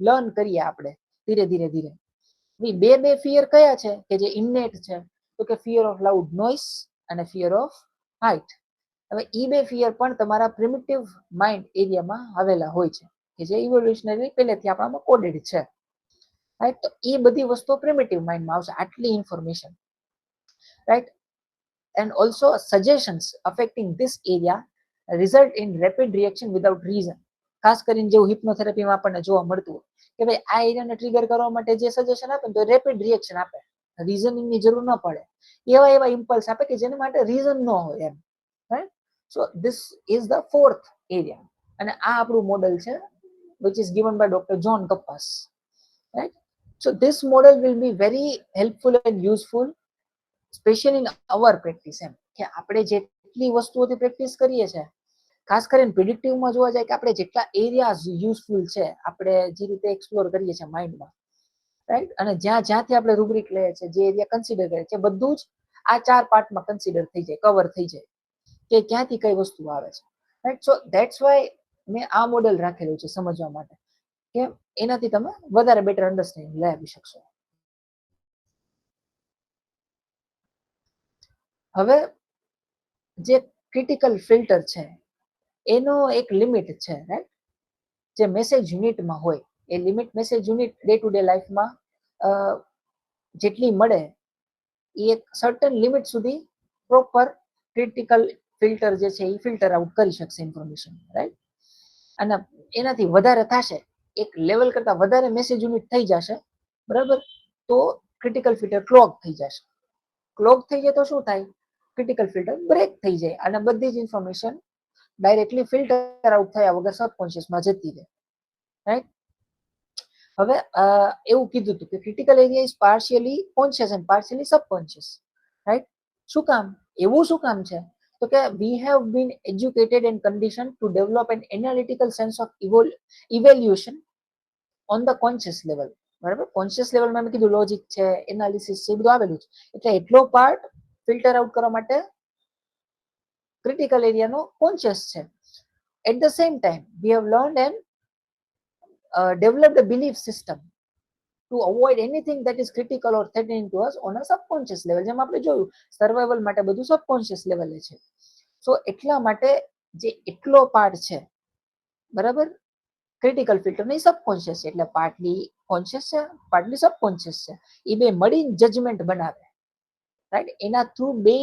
લર્ન કરીએ આપણે ધીરે ધીરે ધીરે. બે ફિયર કયા છે કે જે ઇનનેટ છે, તો કે ફિયર ઓફ લાઉડ નોઇસ અને ફિયર ઓફ હાઇટ. હવે એ બે ફિયર પણ તમારા પ્રિમિટિવ માઇન્ડ એરિયામાં આવેલા હોય છે, કે જે ઇવોલ્યુશનરી પહેલેથી આપણામાં કોડેડ છે, રાઈટ. તો એ બધી વસ્તુઓ પ્રિમિટિવ માઇન્ડમાં આવશે, આટલી information, right. And also suggestions affecting this area result in rapid reaction without reason. ખાસ કરીને જેવું હિપ્નોથેરાપીમાં આપણને જોવા મળતું કે ભાઈ આ એરિયાને ટ્રિગર કરવા માટે જે સજેશન આપે તો રેપિડ રિએક્શન આપે, રીઝનિંગની જરૂર ન પડે, એવા ઇમ્પલ્સ આપે કે જેના માટે રીઝન ન હોય એમ, right. So this is the fourth area, અને આ આપણું મોડેલ છે which is given by Dr. John Kappas, right. So this model will be very helpful and useful specially in our practice, એમ કે આપણે જેટલી વસ્તુઓથી પ્રેક્ટિસ કરીએ છીએ, ખાસ કરીને પ્રિડિક્ટિવમાં જોવા જાય કે આપણે જેટલા એરિયાઝ યુઝફુલ છે, આપણે જે રીતે એક્સપ્લોર કરીએ છીએ માઇન્ડમાં, રાઈટ. અને જ્યાંથી આપણે રૂબ્રિક લઈએ છીએ, જે એરિયા કન્સિડર કરીએ છીએ, બધું જ આ 4 પાર્ટમાં કન્સિડર થઈ જાય, કવર થઈ જાય કે ક્યાંથી કઈ વસ્તુ આવે છે, રાઈટ. સો ધેટ્સ વાય મેં આ મોડેલ રાખેલું છે સમજવા માટે, કે એનાથી તમે વધારે બેટર અન્ડરસ્ટેન્ડિંગ લઈ આવી શકશો. હવે જે ક્રિટિકલ ફિલ્ટર છે એનો એક લિમિટ છે, રાઈટ. જે મેસેજ યુનિટમાં હોય એ limit, message unit day to day લાઈફમાં જેટલી મળે એ એક સર્ટન લિમિટ સુધી પ્રોપર ક્રિટિકલ ફિલ્ટર જે છે એ ફિલ્ટર આઉટ કરી શકશે ઇન્ફોર્મેશન, રાઈટ. અને એનાથી વધારે થશે, એક લેવલ કરતા વધારે મેસેજ યુનિટ થઈ જશે, બરાબર, તો ક્રિટિકલ ફિલ્ટર ક્લોગ થઈ જશે. ક્લોગ થઈ જાય તો શું થાય, ક્રિટિકલ ફિલ્ટર બ્રેક થઈ જાય અને બધી જ ઇન્ફોર્મેશન ડાયરેક્ટલી ફિલ્ટર આઉટ થયા વગર સબકોન્શિયસમાં જતી રહે, રાઈટ. હવે એવું કીધું હતું કે critical area is partially conscious and partially subconscious, right. શું કામ, એવું શું કામ છે, તો કે we have been educated and condition to develop an analytical sense of evolution on the conscious level. બરાબર. કોન્શિયસ લેવલમાં મેં કીધું લોજિક છે, એનાલિસિસ છે, એ બધું આવેલું છે. એટલે એટલો પાર્ટ ફિલ્ટર આઉટ કરવા માટે ક્રિટિકલ એરિયાનો કોન્શિયસ છે. At the same time we have learned and developed a belief system to avoid anything that is critical or threatening to us on a subconscious level. જેમ આપણે જોયું survival માટે બધું subconscious લેવલે છે. સો એટલા માટે જે એટલો પાર્ટ છે બરાબર ક્રિટિકલ ફિલ્ટર ની સબકોન્શિયસ છે, એટલે પાર્ટલી કોન્શિયસ છે, પાર્ટલી સબકોન્શિયસ છે. એ બે મળી જજમેન્ટ બનાવે, રાઈટ. એના થ્રુ બે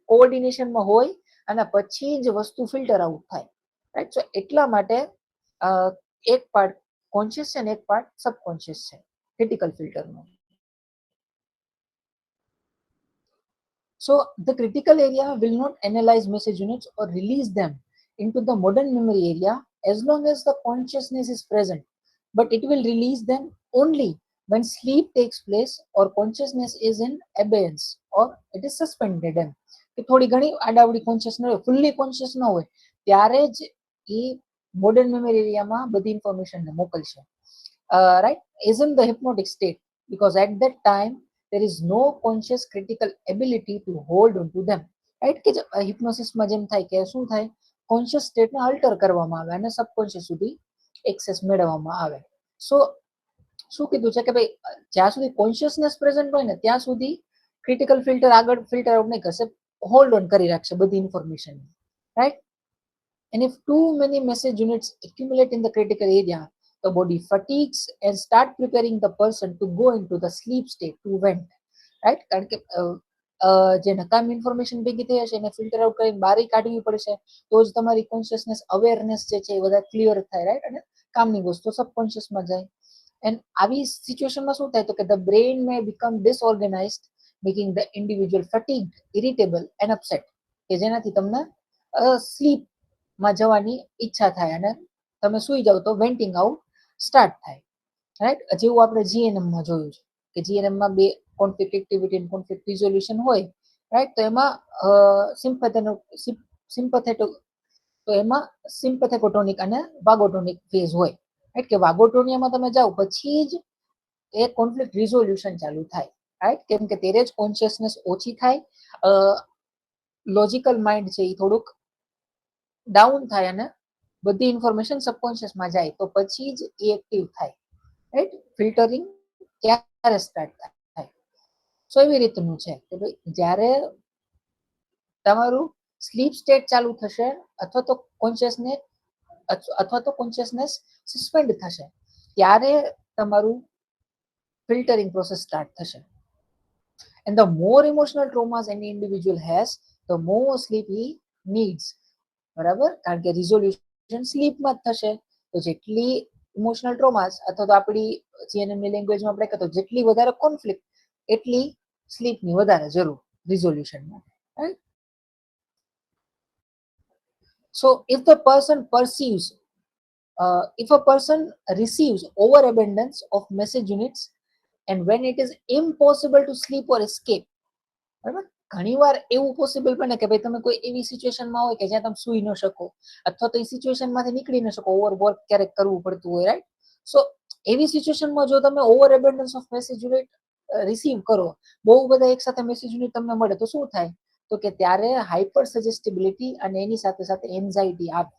કોઓર્ડિનેશનમાં હોય અને પછી જ વસ્તુ ફિલ્ટર આઉટ થાય, રાઈટ. સો એટલા માટે એક પાર્ટ કોન્શિયસ છે ને એક પાર્ટ સબકોન્શિયસ છે critical filter નો. So the critical area will not analyze message units or release them into the modern memory area as long as the consciousness is present, but it will release them only when sleep takes place or consciousness is in abeyance or it is suspended. એમ કે થોડી ઘણી આડાવડી conscious ન હોય, fully conscious ન હોય ત્યારે જ એ modern memory એરિયામાં બધી ઇન્ફોર્મેશન મોકલશે, right, is in the hypnotic state, because at that time there is no conscious critical ability to hold on to them, right. કે હિપ્નોસિસમાં જેમ થાય કે શું થાય, કોન્શિયસ સ્ટેટને અલ્ટર કરવામાં આવે અને સબકોન્શિયસ સુધી એક્સેસ મેળવવામાં આવે. સો શું કીધું છે કે ભાઈ જ્યાં સુધી કોન્શિયસનેસ પ્રેઝન્ટ હોય ને ત્યાં સુધી ક્રિટિકલ ફિલ્ટર આગળ ફિલ્ટર આઉટ નહીં કરશે, હોલ્ડ ઓન કરી રાખશે બધી information, right. And if too many message units accumulate in the critical area, the body fatigues and start preparing the person to go into the sleep state to vent, right. કારણ કે જે નકામી information ભેગી થઈ હશે એને filter out કરીને બહાર કાઢવી પડશે તો જ તમારી કોન્શિયસનેસ અવેરનેસ જે છે એ બધા ક્લિયર થાય, રાઈટ. અને કામની વસ્તુ સબકોન્શિયસમાં જાય. એન્ડ આવી સિચ્યુએશનમાં શું થાય તો કે the brain may become disorganised, making the individual fatigued, irritable and upset, કે જેનાથી તમને સ્લીપમાં જવાની ઈચ્છા થાય અને તમે સુઈ જાવ તો વેન્ટિંગ આઉટ સ્ટાર્ટ થાય, રાઈટ. જેવું આપણે જીએનએમમાં જોયું છે કે જીએનએમમાં બે કોન્ફ્લિક્ટ એક્ટિવિટી અને કોન્ફ્લિક્ટ રિઝોલ્યુશન હોય, રાઈટ. તો એમાં સિમ્પથેટિક તો એમાં સિમ્પથેકોટોનિક અને વાગોટોનિક ફેઝ હોય, રાઈટ. કે વાગોટોનિયામાં તમે જાઓ પછી જ એ કોન્ફ્લિક્ટ રિઝોલ્યુશન ચાલુ થાય, રાઈટ. કેમ કે ત્યારે જ કોન્શિયસનેસ ઓછી થાય, લોજિકલ માઇન્ડ છે એ થોડુંક ડાઉન થાય અને બધી ઇન્ફોર્મેશન સબકોન્શિયસમાં જાય તો પછી જ એ એક્ટિવ થાય, રાઈટ. ફિલ્ટરિંગ ત્યારે સ્ટાર્ટ થાય. સો એવી રીતનું છે કે ભાઈ જ્યારે તમારું સ્લીપ સ્ટેટ ચાલુ થશે અથવા તો કોન્શિયસનેસ સસ્પેન્ડ થશે ત્યારે તમારું ફિલ્ટરિંગ પ્રોસેસ સ્ટાર્ટ થશે. And the more emotional traumas any individual has, the more sleep he needs, બરાબર. કારણ કે રિઝોલ્યુશન સ્લીપમાં જ થશે તો જેટલી ઇમોશનલ ટ્રોમાસ અથવા તો આપણી જીએનએમની લેંગ્વેજમાં આપણે કહેતો જેટલી વધારે કોન્ફ્લિક્ટ એટલી સ્લીપની વધારે જરૂર રિઝોલ્યુશનમાં, right. So if the person perceives if a person receives overabundance of message units and when it is impossible to sleep or escape, બરાબર. ઘણીવાર એવું પોસિબલ બને કે ભાઈ તમે કોઈ એવી સિચ્યુએશનમાં હોય કે જ્યાં તમે સુઈ ન શકો અથવા તો એ સિચ્યુએશનમાંથી નીકળી ન શકો, ઓવરવર્ક ક્યારેક કરવું પડતું હોય, રાઈટ. સો એવી સિચ્યુએશનમાં જો તમે over abundance of message unit receive કરો, બહુ બધા એક સાથે મેસેજ યુનિટ તમને મળે તો શું થાય તો કે ત્યારે હાઇપર સજેસ્ટિબિલિટી અને એની સાથે સાથે એન્ઝાઇટી આવે,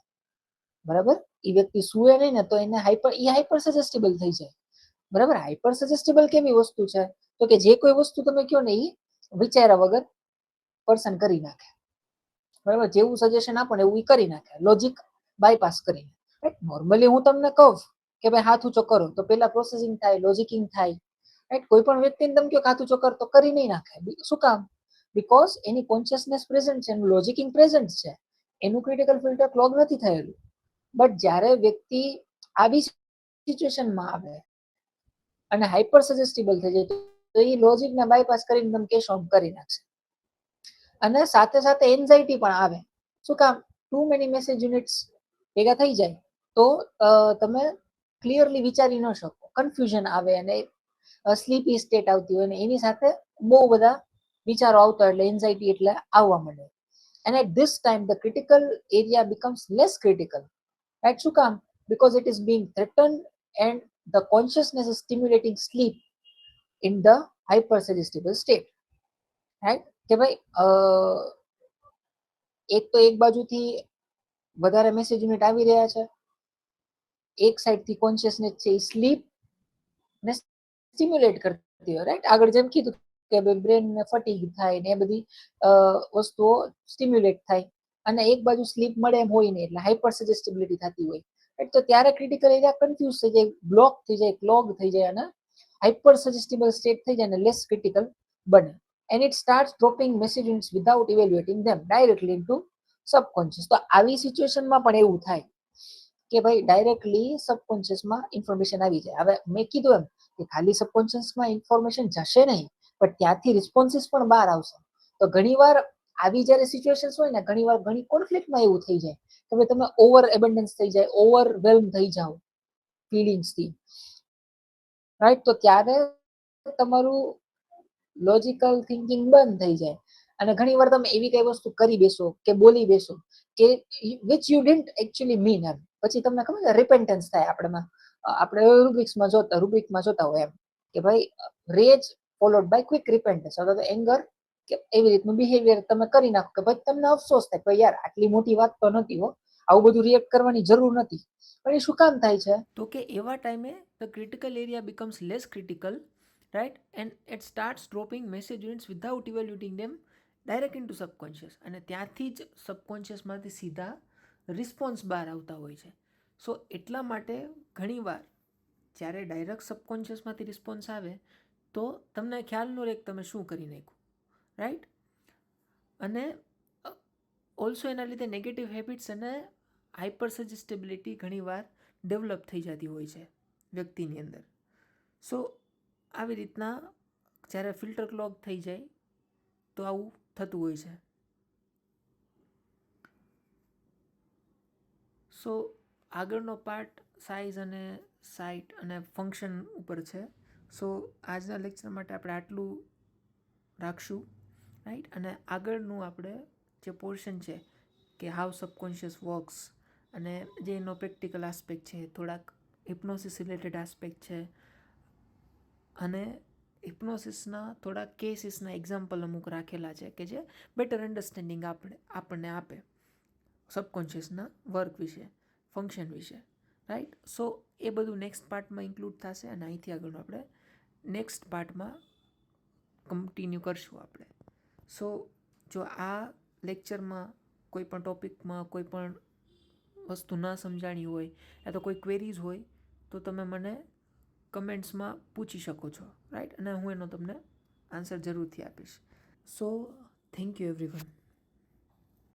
બરાબર. એ વ્યક્તિ સુએ નહીં ને તો એને હાઇપર સજેસ્ટેબલ થઈ જાય, બરાબર. હાઇપર સજેસ્ટેબલ કેવી વસ્તુ છે તો કે જે કોઈ વસ્તુ તમે કહો ને એ વિચાર્યા વગર પર્સન કરી નાખે, બરાબર. જેવું સજેશન આપો ને એવું એ કરી નાખે, લોજિક બાયપાસ કરીને, રાઈટ. નોર્મલી હું તમને કહું કે ભાઈ હાથ ઊંચો કરો તો પેલા પ્રોસેસિંગ થાય, લોજિકિંગ થાય, રાઈટ. કોઈ પણ વ્યક્તિને તમે કહો હાથ ઊંચો કર તો કરી નહીં નાખે. શું કામ? બીકોઝ એની કોન્શિયસનેસ પ્રેઝન્ટ છે, એનું લોજિકિંગ પ્રેઝન્ટ છે, એનું ક્રિટિકલ ફિલ્ટર ક્લોગ નથી થયેલું. બટ જ્યારે વ્યક્તિ આવી સિચ્યુએશનમાં આવે અને હાઇપર સજેસ્ટેબલ થઈ જાય તો એ લોજિકને બાયપાસ કરીને તમે કેશ ઓન કરી નાખશે અને સાથે સાથે એન્ઝાઇટી પણ આવે. શું કામ? ટુ મેની મેસેજ યુનિટ્સ ભેગા થઈ જાય તો તમે ક્લિયરલી વિચારી ન શકો, કન્ફ્યુઝન આવે અને સ્લીપી સ્ટેટ આવતી હોય ને એની સાથે બહુ બધા વિચારો આવતા એટલે એન્ઝાઇટી એટલે આવવા માંડે. And at this time the critical area becomes less critical, right. શું કામ? Because it is being threatened and the consciousness is stimulating sleep in the hypersuggestible state, right? કે ભાઈ એક તો એક બાજુથી વધારે મેસેજ યુનિટ આવી રહ્યા છે, એક સાઈડ થી કોન્શિયસનેસ છે એ સ્લીપ ને સ્ટિમ્યુલેટ કરતી હોય, રાઈટ? આગળ જેમ કીધું કે બ્રેન ને ફટીગ થાય ને એ બધી વસ્તુઓ સ્ટિમ્યુલેટ થાય, અને એક બાજુ સ્લીપ મળે એમ હોય નહીં, એટલે હાઇપર સજેસ્ટિબિલિટી થતી હોય, રાઈટ? તો ત્યારે ક્રિટિકલ એરિયા કન્ફ્યુઝ થઈ જાય, બ્લોક થઈ જાય, ક્લોગ થઈ જાય, અને હાઇપર સજેસ્ટિબલ સ્ટેટ થઈ જાય અને લેસ ક્રિટિકલ બને. And it starts dropping messages without evaluating them directly into subconscious. તો આવી સિચ્યુએશનમાં પણ એવું થાય કે ભાઈ ડાયરેક્ટલી સબકોન્શિયસમાં ઇન્ફોર્મેશન આવી જાય. હવે મેં કીધું એમ કે ખાલી સબકોન્શિયસમાં ઇન્ફોર્મેશન જશે નહીં, પણ ત્યાંથી રિસ્પોન્સીસ પણ બહાર આવશે. તો ઘણીવાર આવી જ્યારે સિચ્યુએશન્સ હોય ને, ઘણીવાર ઘણી કોન્ફ્લિક્ટમાં એવું થઈ જાય કે ભાઈ તમે ઓવર એબન્ડન્સ થઈ જાય, ઓવરવેલ્મ થઈ જાઓ ફિલિંગ્સથી, રાઈટ? તો ત્યારે તમારું લોજિકલ થિંકિંગ બંધ થઈ જાય, અને ઘણીવાર તમે એવી કઈ વસ્તુ કરી બેસો કે બોલી બેસો કે which you didn't actually mean, એમ પછી તમને ખબર છે રિપેન્ટન્સ થાય આપણેમાં. આપણે રૂબ્રિકમાં જોતા હોય એમ કે ભાઈ રેજ ફોલોડ બાય ક્વિક રિપેન્ટન્સ, અથવા તો એંગર કે એવી રીતનું બિહેવિયર તમે કરી નાખો કે ભાઈ તમને અફસોસ થાય કે યાર આટલી મોટી વાત તો નથી હો, આવું બધું રિએક્ટ કરવાની જરૂર નથી. પણ એ શું કામ થાય છે? તો કે એવા ટાઈમે the critical area becomes less critical, right? And it starts dropping message units without evaluating them direct in to subconscious, અને ત્યાંથી જ સબકોન્શિયસમાંથી સીધા રિસ્પોન્સ બહાર આવતા હોય છે. સો એટલા માટે ઘણીવાર જ્યારે ડાયરેક્ટ સબકોન્શિયસમાંથી રિસ્પોન્સ આવે તો તમને ખ્યાલ ન રહે કે તમે શું કરી નાખ્યું, રાઈટ? અને ઓલ્સો એના લીધે નેગેટિવ હેબિટ્સ અને હાઇપર સજેસ્ટેબિલિટી ઘણીવાર ડેવલપ થઈ જતી હોય છે વ્યક્તિની અંદર. સો આવી રીતના જ્યારે ફિલ્ટર ક્લોગ થઈ જાય તો આવું થતું હોય છે. સો આગળનો પાર્ટ સાઇઝ અને સાઇટ અને ફંક્શન ઉપર છે. સો આજના લેક્ચર માટે આપણે આટલું રાખશું, રાઈટ? અને આગળનું આપણે જે પોર્શન છે કે હાઉ સબકોન્શિયસ વર્ક્સ, અને જે એનો પ્રેક્ટિકલ આસ્પેક્ટ છે, થોડાક હિપ્નોસિસ રિલેટેડ આસ્પેક્ટ છે, અને હિપ્નોસિસના થોડા કેસીસના એક્ઝામ્પલ અમુક રાખેલા છે કે જે બેટર અન્ડરસ્ટેન્ડિંગ આપણને આપે સબકોન્શિયસના વર્ક વિશે, ફંક્શન વિશે, રાઈટ? સો એ બધું નેક્સ્ટ પાર્ટમાં ઇન્ક્લુડ થશે, અને અહીંથી આગળનું આપણે નેક્સ્ટ પાર્ટમાં કન્ટિન્યુ કરશું આપણે. સો જો આ લેક્ચરમાં કોઈ પણ ટોપિકમાં કોઈ પણ વસ્તુ ન સમજાણી હોય યા તો કોઈ ક્વેરીઝ હોય તો તમે મને કમેન્ટ્સમાં પૂછી શકો છો, રાઈટ? અને હું એનો તમને આન્સર જરૂરથી આપીશ. So thank you everyone.